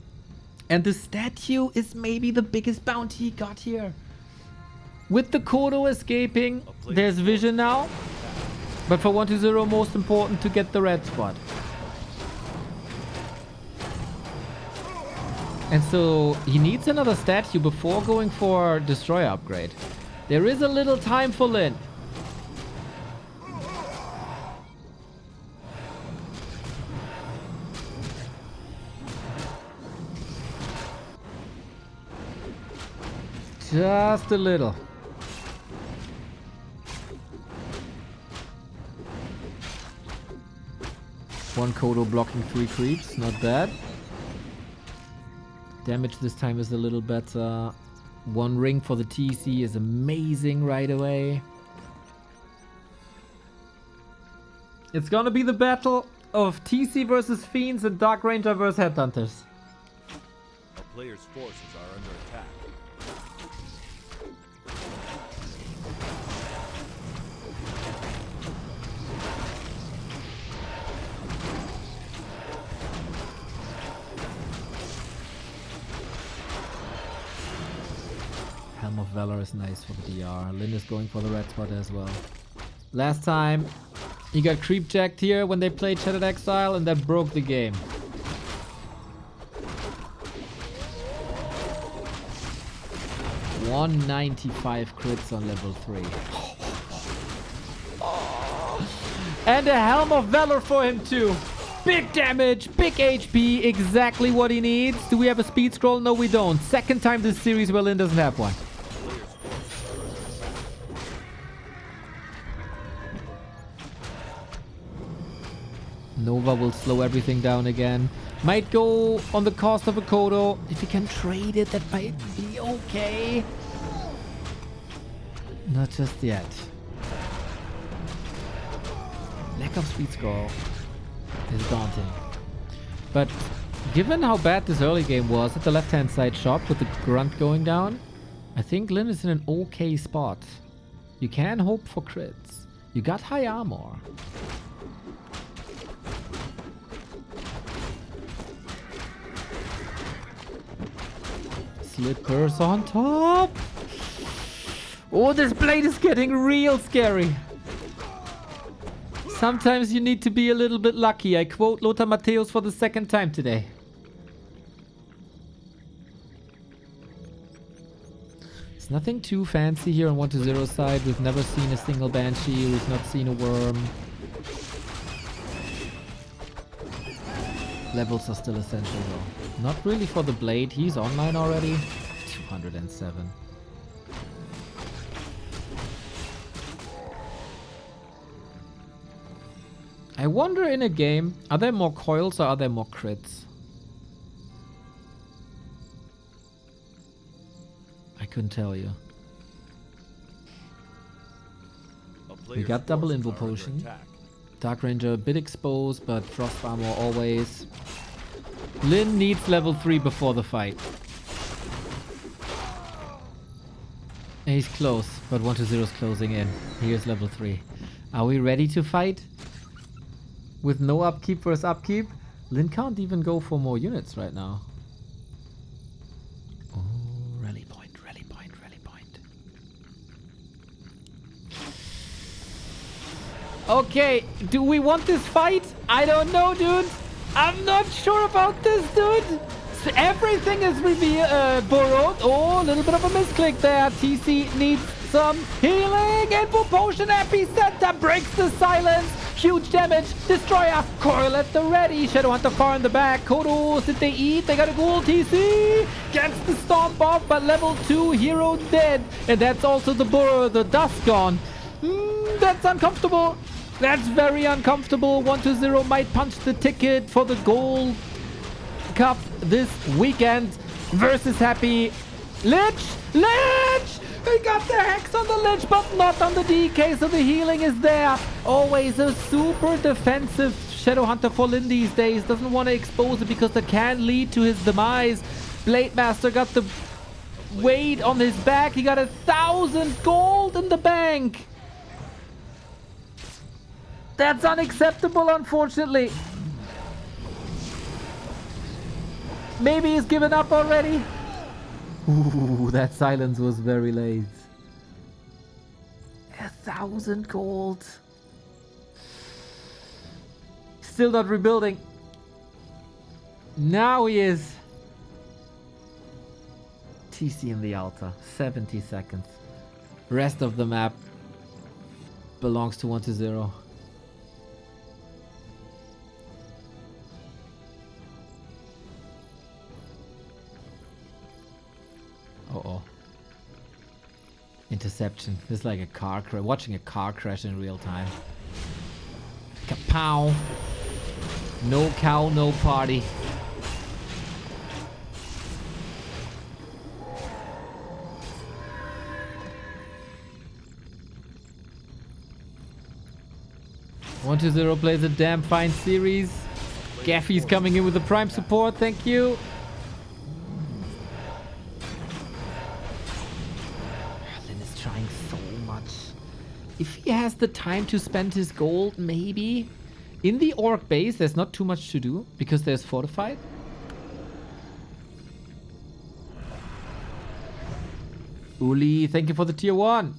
And the statue is maybe the biggest bounty he got here. With the Kodo escaping, there's vision now. But for 120, most important to get the red spot. And so he needs another statue before going for Destroyer upgrade. There is a little time for LYN. Just a little. One Kodo blocking 3 creeps, not bad. Damage this time is a little better. 1 ring for the TC is amazing right away. It's gonna be the battle of TC versus Fiends and Dark Ranger versus Headhunters. A player's forces are under attack. Helm of Valor is nice for the DR. LYN is going for the red spot as well. Last time, he got creep jacked here when they played Shattered Exile, and that broke the game. $195 crits on level 3. And a Helm of Valor for him too. Big damage, big HP, exactly what he needs. Do we have a speed scroll? No, we don't. Second time this series where LYN doesn't have one. Nova will slow everything down again. Might go on the cost of a Kodo. If he can trade it, that might be okay. Not just yet. Lack of speed score is daunting. But given how bad this early game was at the left-hand side shop with the grunt going down, I think LYN is in an okay spot. You can hope for crits. You got high armor. Slippers on top. Oh, this blade is getting real scary. Sometimes you need to be a little bit lucky. I quote Lothar Matthäus for the second time today. It's nothing too fancy here on 120 side. We've never seen a single Banshee. We've not seen a worm. Levels are still essential though. Not really for the blade. He's online already. 207. I wonder in a game, are there more coils or are there more crits? I couldn't tell you. We got double Invo Potion. Dark Ranger a bit exposed, but Frost Armor always. LYN needs level 3 before the fight. He's close, but 120 is closing in. Here's level 3. Are we ready to fight? With no upkeep versus upkeep? LYN can't even go for more units right now. Oh, rally point, rally point, rally point. Okay, do we want this fight? I don't know, dude. I'm not sure about this, dude. Everything is borrowed. Oh, a little bit of a misclick there. TC needs some healing. Invo Potion Epicenter breaks the silence. Huge damage. Destroyer. Coil at the ready. Shadowhunter far in the back. Kodos, did they eat? They got a ghoul. TC gets the stomp off, but level 2 hero dead. And that's also the burrow. The dust gone. That's uncomfortable. That's very uncomfortable. 120 might punch the ticket for the Gold Cup this weekend versus Happy. Lich! Lich! They got the Hex on the Lich, but not on the DK, so the healing is there. Always a super defensive Shadowhunter for LYN these days. Doesn't want to expose it because that can lead to his demise. Blade Master got the weight on his back. He got 1,000 gold in the bank. That's unacceptable, unfortunately. Maybe he's given up already. Ooh, that silence was very late. 1,000 gold. Still not rebuilding. Now he is. TC in the altar. 70 seconds. Rest of the map belongs to 1-0. Uh-oh. Interception. This is like a car crash. Watching a car crash in real time. Kapow. No cow, no party. One 2-0 plays a damn fine series. Gaffy's coming in with the prime support. Thank you. Lyn is trying so much. If he has the time to spend his gold, maybe. In the orc base, there's not too much to do because there's fortified. Uli, thank you for the tier 1.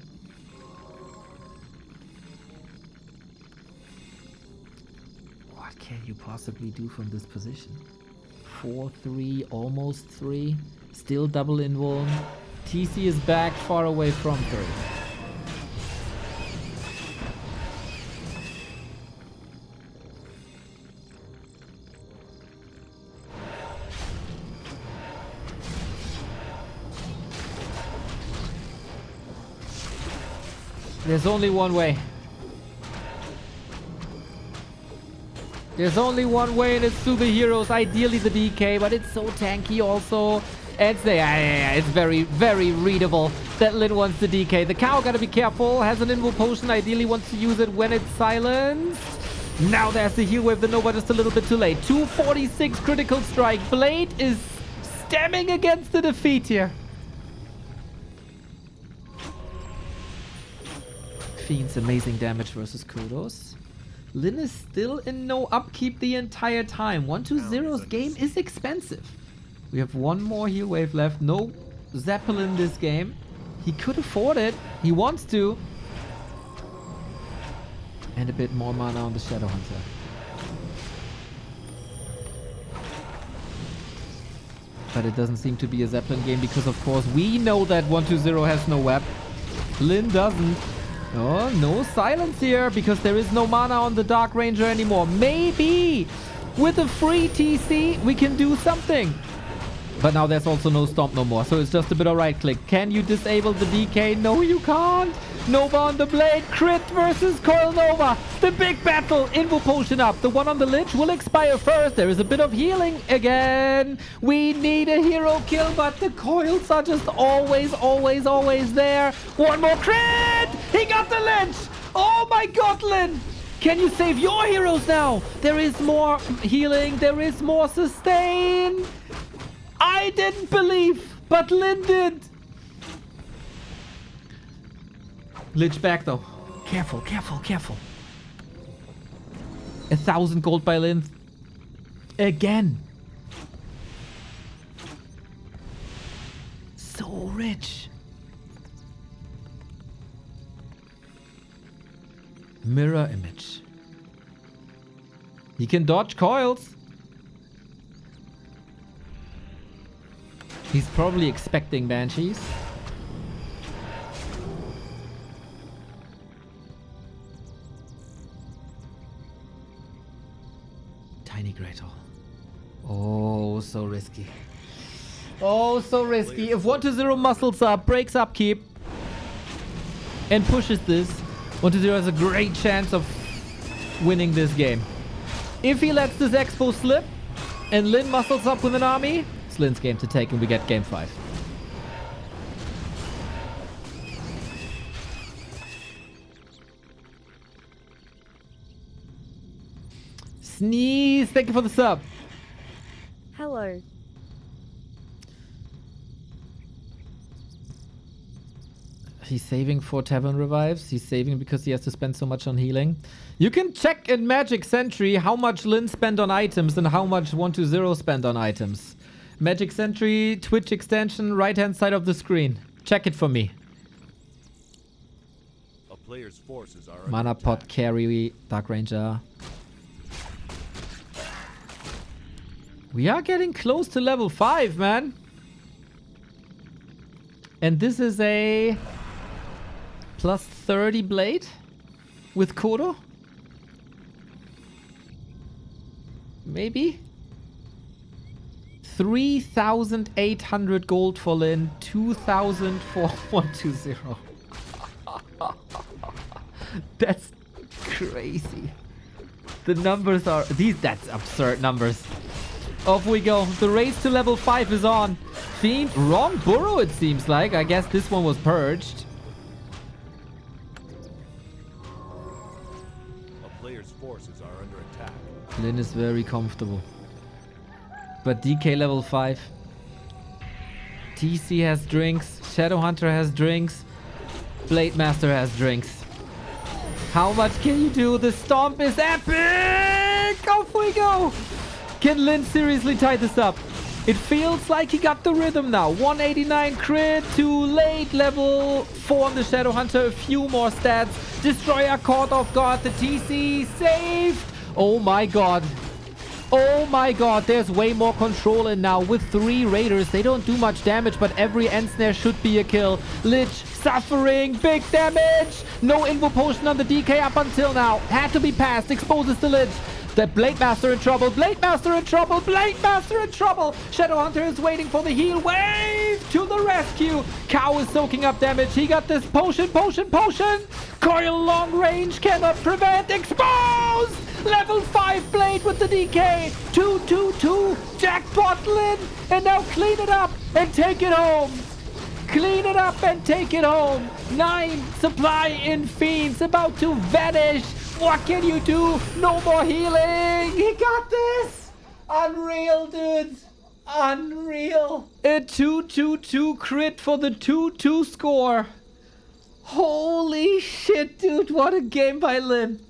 What can you possibly do from this position? 4-3, almost 3. Still double invuln. TC is back far away from 3. There's only one way. There's only one way, and it's through the heroes. Ideally the DK, but it's so tanky also. It's very, very readable that LYN wants the DK. The cow gotta be careful. Has an invul potion. Ideally wants to use it when it's silenced. Now there's the heal wave. The Nova just a little bit too late. 246 critical strike. Blade is stemming against the defeat here. Fiend's amazing damage versus Kudos. LYN is still in no upkeep the entire time. 1-2-0's game is expensive. We have one more heal wave left. No Zeppelin this game. He could afford it. He wants to. And a bit more mana on the Shadow Hunter. But it doesn't seem to be a Zeppelin game because, of course, we know that 1-2-0 has no web. LYN doesn't. Oh, no silence here because there is no mana on the Dark Ranger anymore. Maybe with a free TC we can do something. But now there's also no Stomp no more, so it's just a bit of right click. Can you disable the DK? No, you can't. Nova on the Blade. Crit versus Coil Nova. The big battle. Invul potion up. The one on the Lich will expire first. There is a bit of healing again. We need a hero kill, but the coils are just always, always, always there. One more crit. He got the Lich. Oh my god, LYN. Can you save your heroes now? There is more healing. There is more sustain. I didn't believe, but LYN did. Lich back though. Careful, careful, careful. 1,000 gold by LYN. Again. So rich. Mirror image. He can dodge coils. He's probably expecting banshees. Tiny Great Hall. Oh, so risky. Oh, so risky. If 1-2-0 muscles up, breaks upkeep, and pushes this, 1-2-0 has a great chance of winning this game. If he lets this expo slip and LYN muscles up with an army, it's LYN's game to take and we get game 5. Sneeze, thank you for the sub. Hello. He's saving for Tavern Revives. He's saving because he has to spend so much on healing. You can check in Magic Sentry how much LYN spent on items and how much 1-2-0 spent on items. Magic Sentry, Twitch extension, right-hand side of the screen. Check it for me. A player's forces are Mana under Pot attack. Carry, Dark Ranger. We are getting close to level 5, man. And this is a plus 30 blade with Kodo. Maybe. 3,800 gold for Lyn, 2,000 for 120. That's crazy. The numbers are that's absurd numbers. Off we go. The race to level 5 is on. Fiend, wrong burrow it seems like. I guess this one was purged. A player's forces are under attack. Lyn is very comfortable. But DK level 5. TC has drinks. Shadowhunter has drinks. Blade Master has drinks. How much can you do? The stomp is epic! Off we go! Can Lyn seriously tie this up? It feels like he got the rhythm now. 189 crit, too late. Level 4 on the Shadowhunter. A few more stats. Destroyer caught off guard. The TC saved. Oh my god. Oh my god, there's way more control in now. With 3 raiders, they don't do much damage, but every end snare should be a kill. Lich suffering big damage. No invo potion on the DK up until now. Had to be passed. Exposes the Lich. The Blade Master in trouble. Blade Master in trouble. Blade Master in trouble. Shadowhunter is waiting for the heal. Wave to the rescue. Cow is soaking up damage. He got this potion. Coil long range cannot prevent. Exposed. Level 5 Blade with the DK. 2-2-2. Jackpot Lyn. And now clean it up and take it home. Clean it up and take it home. 9 supply in Fiends about to vanish. What can you do? No more healing. He got this. Unreal, dude. Unreal. A 2-2-2 crit for the 2-2 score. Holy shit, dude. What a game by Lyn.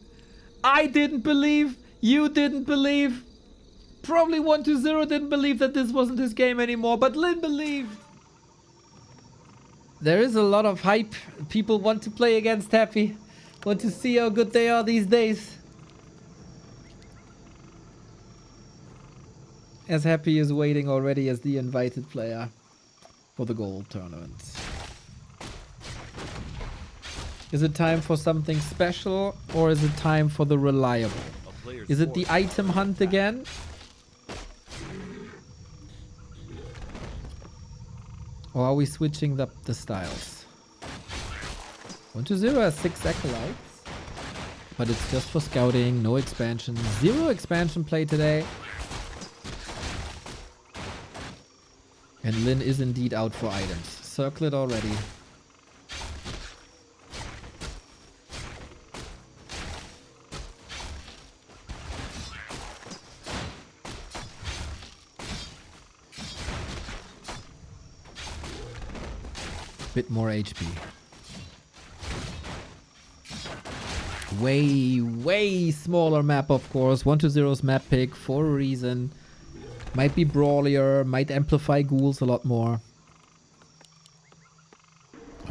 I didn't believe. You didn't believe. Probably 120 didn't believe that this wasn't his game anymore. But Lyn believed. There is a lot of hype. People want to play against Happy. Want to see how good they are these days. As Happy is waiting already as the invited player for the gold tournament. Is it time for something special or is it time for the reliable? Is it the item hunt again? Or are we switching up the styles? 120 has 6 acolytes, but it's just for scouting, no expansion. 0 expansion play today. And Lyn is indeed out for items. Circle it already. Bit more HP. Way smaller map, of course. 120's map pick for a reason. Might be brawlier, might amplify ghouls a lot more.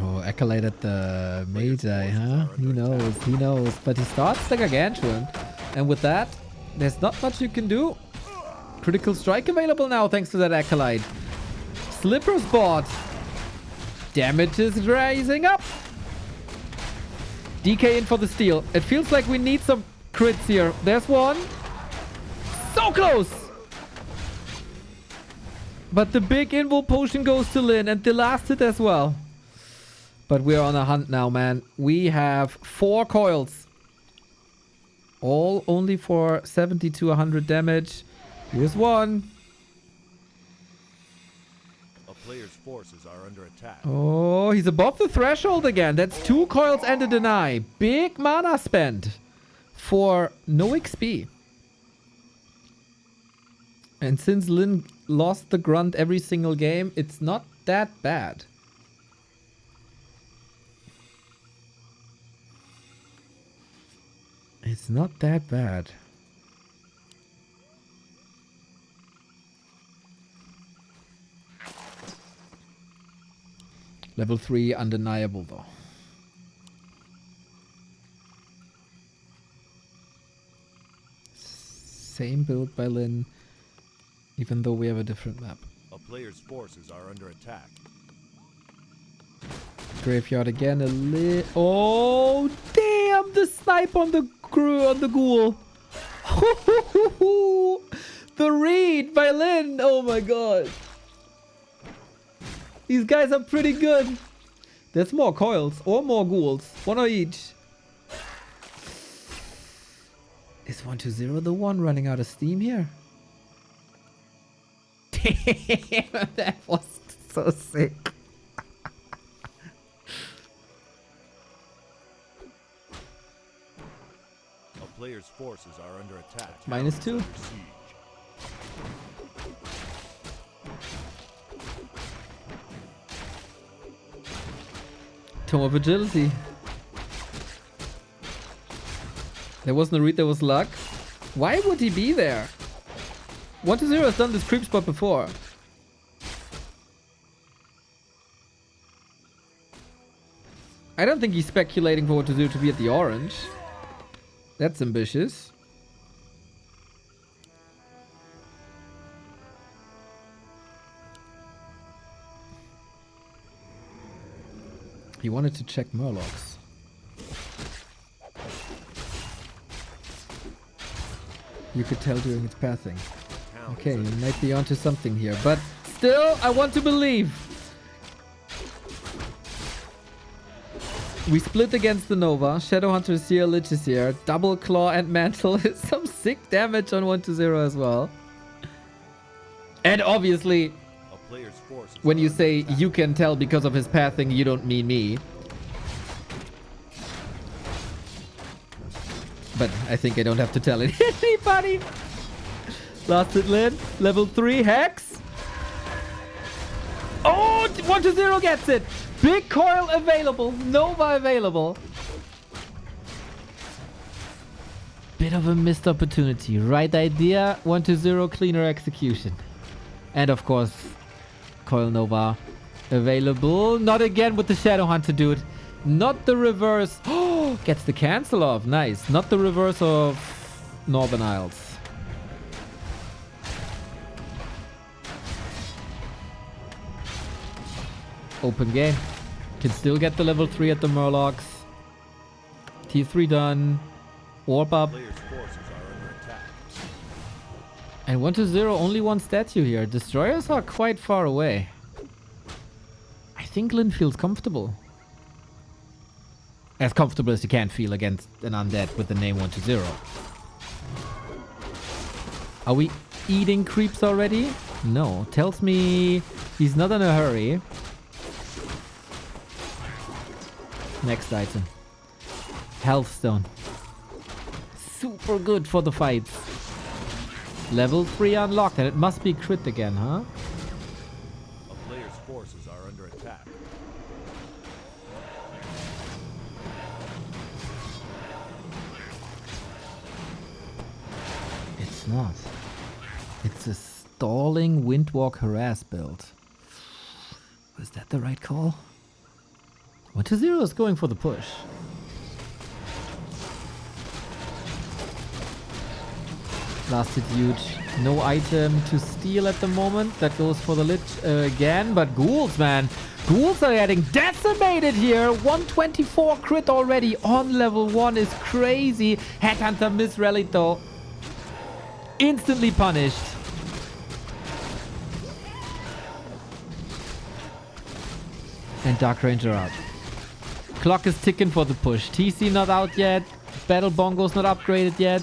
Oh, Acolyte at the Magi, huh? He knows. But he starts the Gargantuan. And with that, there's not much you can do. Critical strike available now thanks to that Acolyte. Slippers bought. Damage is rising up. DK in for the steal. It feels like we need some crits here. There's one. So close. But the big invo potion goes to Lyn and the last hit as well. But we're on a hunt now, man. We have 4 coils. All only for 70 to 100 damage. Here's one. Player's forces are under attack. Oh, he's above the threshold again. That's 2 coils and a deny. Big mana spend for no XP. And since Lyn lost the grunt every single game, it's not that bad. It's not that bad. Level 3 undeniable though. Same build by LYN, even though we have a different map. A player's forces are under attack. Graveyard again, oh damn, the snipe on the crew, on the ghoul. The read by LYN, oh my god. These guys are pretty good. There's more coils or more ghouls, one of each. Is 120 the one running out of steam here? Damn, that was so sick. A player's forces are under attack. -2. Tome of Agility. There wasn't a read, there was luck. Why would he be there? 120 has done this creep spot before. I don't think he's speculating for 120 to be at the orange. That's ambitious. He wanted to check Murlocs. You could tell during its pathing. Okay, you might be onto something here, but still, I want to believe. We split against the Nova. Shadowhunter is here, Lich is here. Double Claw and Mantle is some sick damage on 120 as well. And obviously, when you say you can tell because of his pathing, you don't mean me. But I think I don't have to tell anybody. Last hit LYN. Level 3 Hex. Oh, 120 gets it. Big coil available. Nova available. Bit of a missed opportunity. Right idea. 120 cleaner execution. And of course, coil Nova available. Not again with the Shadowhunter, dude. Not the reverse. Oh, gets the cancel off. Nice. Not the reverse of Northern Isles. Open game. Can still get the level 3 at the Murlocs. Tier 3 done. Orb up. And 120 only one statue here. Destroyers are quite far away. I think LYN feels comfortable. As comfortable as you can feel against an undead with the name 120. Are we eating creeps already? No. Tells me he's not in a hurry. Next item. Healthstone. Super good for the fights. Level 3 unlocked, and it must be crit again, huh? A player's forces are under attack. It's not. It's a stalling Windwalk harass build. Was that the right call? 120 is going for the push. Lasted huge. No item to steal at the moment. That goes for the Lich again. But ghouls, man. Ghouls are getting decimated here. 124 crit already on level 1 is crazy. Headhunter misrallied though. Instantly punished. And Dark Ranger out. Clock is ticking for the push. TC not out yet. Battle Bongo's not upgraded yet.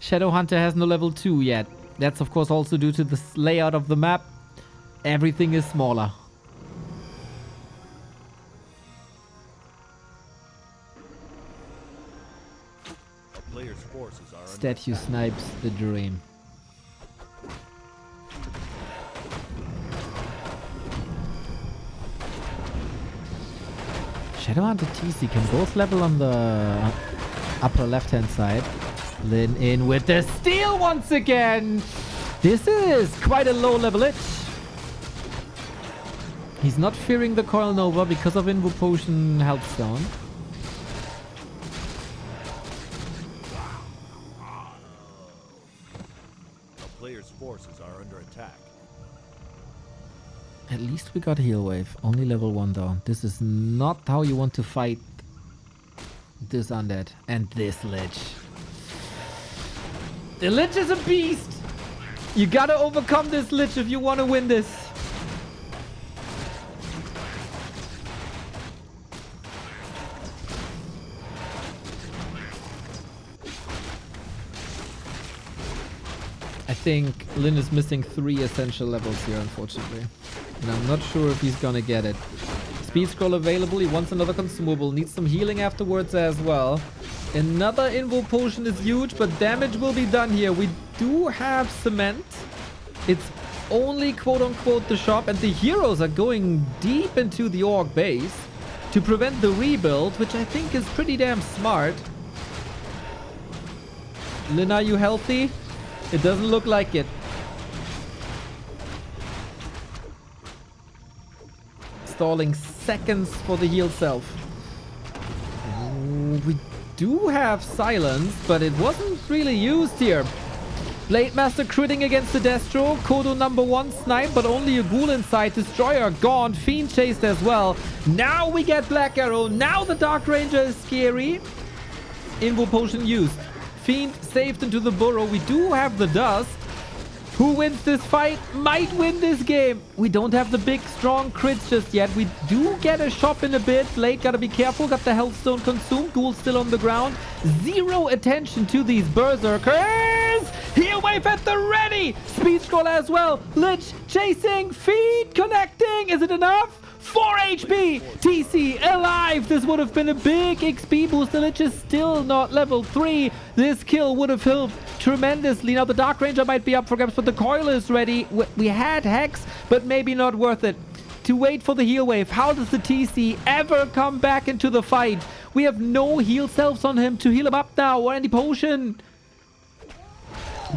Shadowhunter has no level 2 yet. That's of course also due to the layout of the map. Everything is smaller. A player's forces are Statue snipes the dream. Shadowhunter TC can both level on the upper left hand side. LYN in with the steal once again. This is quite a low level Lich. He's not fearing the Coil Nova because of Invo Potion Health Stone. A player's forces are under attack. At least we got Heal Wave. Only level 1 though. This is not how you want to fight this Undead. And this Lich. The Lich is a beast! You gotta overcome this Lich if you want to win this. I think LYN is missing 3 essential levels here, unfortunately. And I'm not sure if he's gonna get it. Speed scroll available. He wants another consumable. Needs some healing afterwards as well. Another Invo Potion is huge, but damage will be done here. We do have cement. It's only quote-unquote the shop, and the heroes are going deep into the orc base to prevent the rebuild, which I think is pretty damn smart. LYN, are you healthy? It doesn't look like it. Stalling seconds for the heal self. We do have silence, but it wasn't really used here. Blade Master critting against the Destro. Kodo number 1 snipe, but only a ghoul inside. Destroyer gone. Fiend chased as well. Now we get Black Arrow. Now the Dark Ranger is scary. Invo Potion used. Fiend saved into the burrow. We do have the dust. Who wins this fight might win this game. We don't have the big, strong crits just yet. We do get a shop in a bit. Blade gotta be careful. Got the Healthstone consumed. Ghoul still on the ground. Zero attention to these berserkers. Heal wave at the ready. Speed scroll as well. Lich chasing. Feed connecting. Is it enough? 4 HP! TC alive! This would have been a big XP boost. The Lich is still not level 3. This kill would have helped tremendously. Now the Dark Ranger might be up for grabs, but the Coil is ready. We had Hex, but maybe not worth it. To wait for the heal wave. How does the TC ever come back into the fight? We have no heal selves on him to heal him up now or any potion.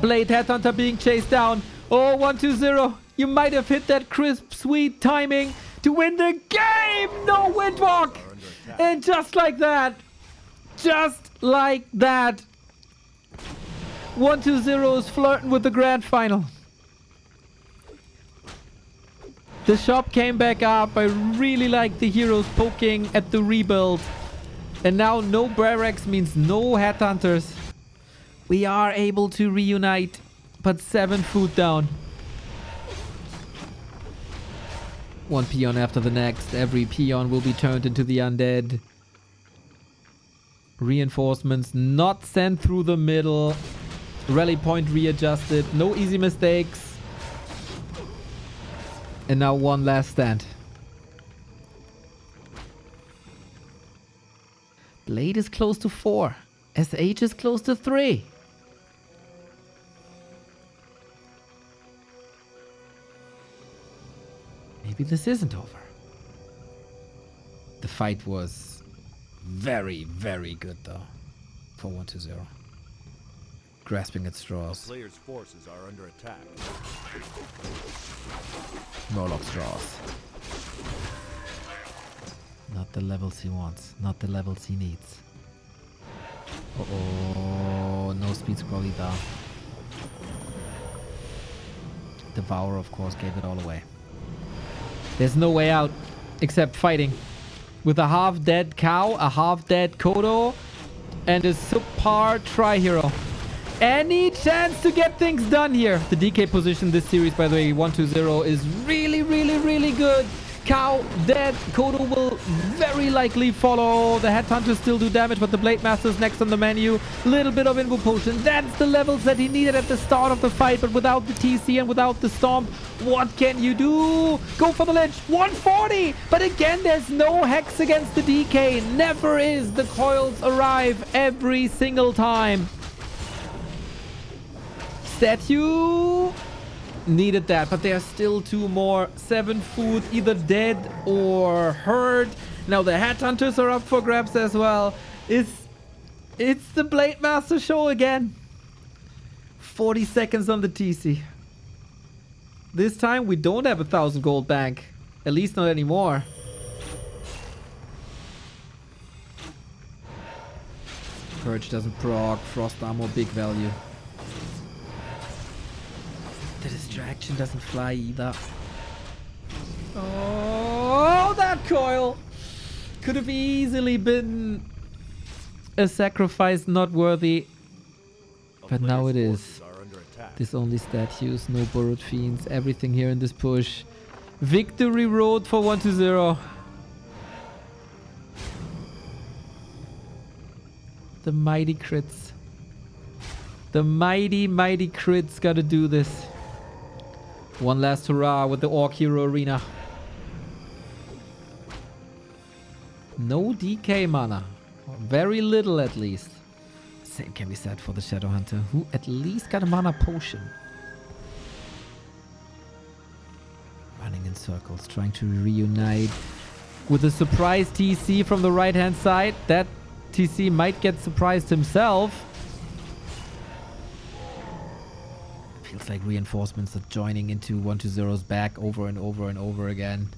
Blade Headhunter being chased down. Oh, 1-2-0. You might have hit that crisp, sweet timing to win the game! No Windwalk! And just like that, 1-2-0 is flirting with the grand final. The shop came back up. I really like the heroes poking at the rebuild. And now no Brarax means no Headhunters. We are able to reunite, but 7 food down. 1 peon after the next. Every peon will be turned into the undead. Reinforcements not sent through the middle. Rally point readjusted. No easy mistakes. And now one last stand. Blade is close to 4. SH is close to 3. Maybe this isn't over. The fight was very, very good though for 1-2-0. Grasping at straws. The player's forces are under attack. Morlock straws. Not the levels he wants. Not the levels he needs. Uh-oh. No speed scroll either. Devour, of course, gave it all away. There's no way out except fighting. With a half-dead cow, a half-dead Kodo, and a subpar tri-hero. Any chance to get things done here? The DK position this series, by the way, 1-2-0, is really, really, really good. Cow dead. Kodo will very likely follow. The Headhunters still do damage, but the Blade Master's next on the menu. Little bit of Invo Potion. That's the levels that he needed at the start of the fight, but without the TC and without the Stomp, what can you do? Go for the Lich. 140! But again, there's no Hex against the DK. Never is. The coils arrive every single time. Statue needed that, but there are still 2 more. 7 food, either dead or hurt. Now the Headhunters are up for grabs as well. It's the Blade Master show again. 40 seconds on the TC. This time we don't have 1,000 gold bank. At least not anymore. Purge doesn't proc. Frost armor, big value. The distraction doesn't fly either. Oh, that coil! Could have easily been a sacrifice not worthy. But now it is. This only statues, no borrowed fiends, everything here in this push. Victory road for 1-0. The mighty crits. The mighty, mighty crits gotta do this. One last hurrah with the Orc Hero Arena. No DK mana. Very little at least. Same can be said for the Shadow Hunter, who at least got a mana potion. Running in circles, trying to reunite with a surprise TC from the right hand side. That TC might get surprised himself. Feels like reinforcements are joining into 1-0's back over and over and over again.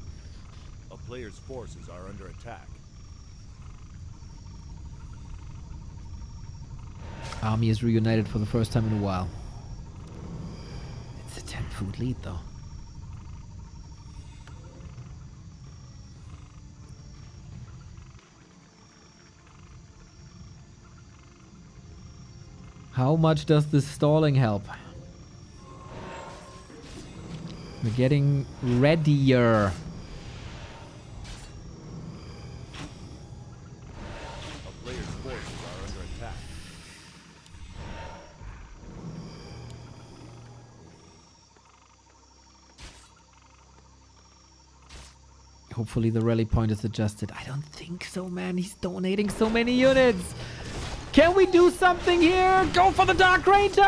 A player's forces are under attack. Army is reunited for the first time in a while. It's a 10-food lead though. How much does this stalling help? We're getting readier. A player's forces are under attack. Hopefully the rally point is adjusted. I don't think so, man. He's donating so many units. Can we do something here? Go for the Dark Ranger!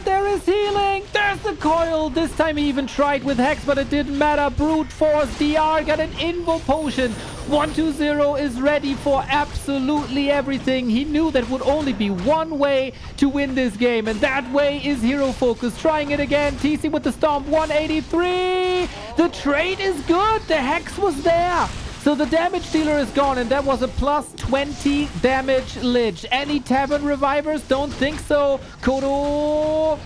There is healing! There's the coil! This time he even tried with Hex, but it didn't matter. Brute Force, DR got an Invo Potion. 1-0 is ready for absolutely everything. He knew that would only be one way to win this game, and that way is Hero Focus. Trying it again. TC with the Stomp, 183! The trade is good! The Hex was there! So the damage dealer is gone, and that was a plus 20 damage Lich. Any Tavern Revivers? Don't think so. Kodo.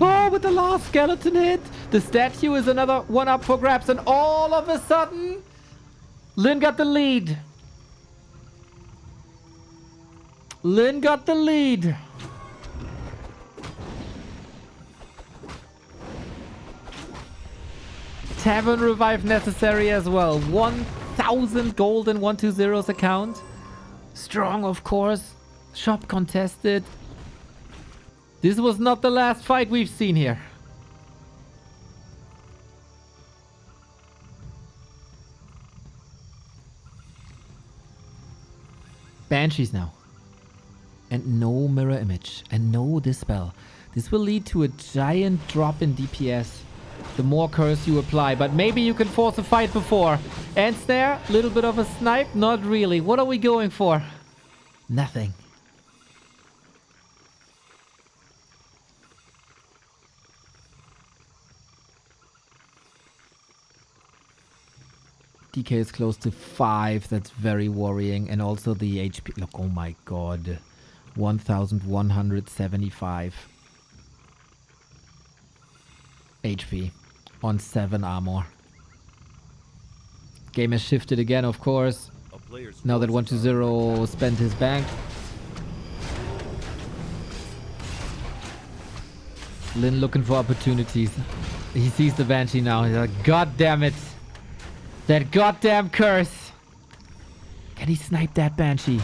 Oh, with the last skeleton hit. The statue is another one up for grabs, and all of a sudden, LYN got the lead. LYN got the lead. Tavern Revive necessary as well. 1,000 gold in 1-2-0's account. Strong, of course. Shop contested. This was not the last fight we've seen here. Banshees now. And no mirror image. And no dispel. This will lead to a giant drop in DPS. The more curse you apply, but maybe you can force a fight before. And snare, little bit of a snipe, not really. What are we going for? Nothing. DK is close to 5, that's very worrying. And also the HP, look, oh my god. 1,175 HP on 7 armor. Game has shifted again, of course. Now that 1-2-0 spent his bank. LYN looking for opportunities. He sees the Banshee now. He's like, God damn it. That goddamn curse. Can he snipe that Banshee?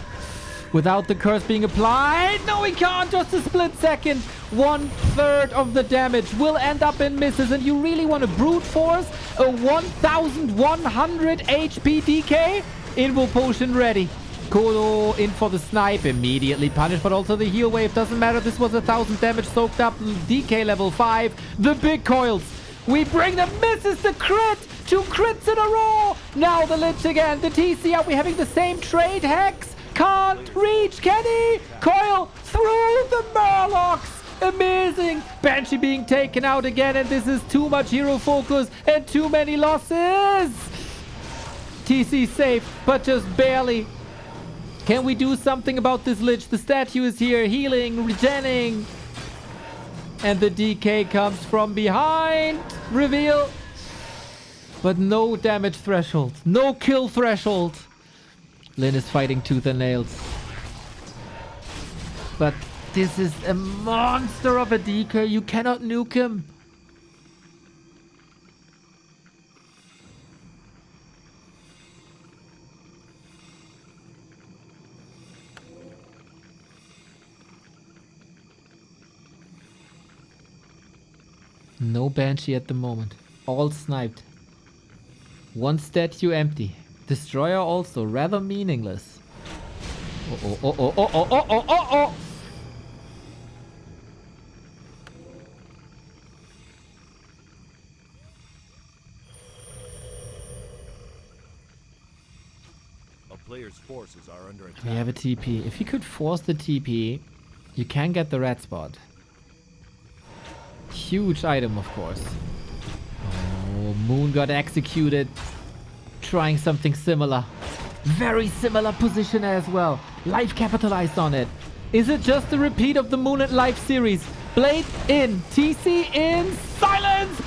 Without the curse being applied? No, he can't. Just a split second. 1/3 of the damage will end up in misses. And you really want to brute force a 1,100 HP DK? Invo Potion ready. Kodo in for the snipe. Immediately punished, but also the heal wave. Doesn't matter. This was 1,000 damage soaked up. DK level 5. The big coils. We bring the misses. The crit. 2 crits in a row. Now the Lich again. The TC. Are we having the same trade? Hex. Can't reach, can he? Coil through the Murlocs. Amazing! Banshee being taken out again, and this is too much hero focus and too many losses! TC safe, but just barely. Can we do something about this Lich? The statue is here, healing, regenning. And the DK comes from behind. Reveal. But no damage threshold. No kill threshold. LYN is fighting tooth and nails. But this is a monster of a DK. You cannot nuke him. No Banshee at the moment. All sniped. One statue empty. Destroyer also rather meaningless. Oh. A player's forces are under attack. We have a TP. If you could force the TP, you can get the red spot. Huge item, of course. Oh, Moon got executed. Trying something similar. Very similar position as well. Life capitalized on it. Is it just a repeat of the Moon and Life series? Blade in. TC in. Silence!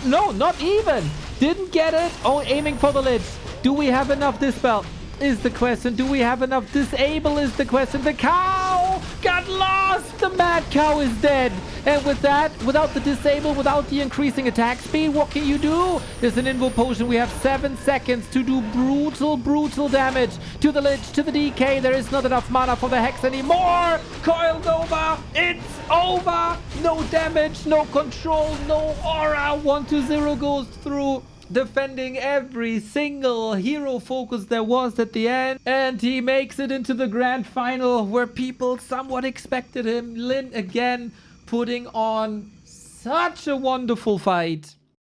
No, not even. Didn't get it. Oh, aiming for the Lich. Do we have enough Dispel? Is the question. Do we have enough Disable is the question. The cow got lost. The mad cow is dead. And with that, without the Disable, without the increasing attack speed, what can you do? There's an Invo Potion. We have 7 seconds to do brutal damage to the Lich, to the DK. There is not enough mana for the Hex anymore. Coil Nova. It's over. No damage, no control, no aura. 1-0 goes through. Defending every single hero focus there was at the end. And he makes it into the grand final where people somewhat expected him. LYN again putting on such a wonderful fight.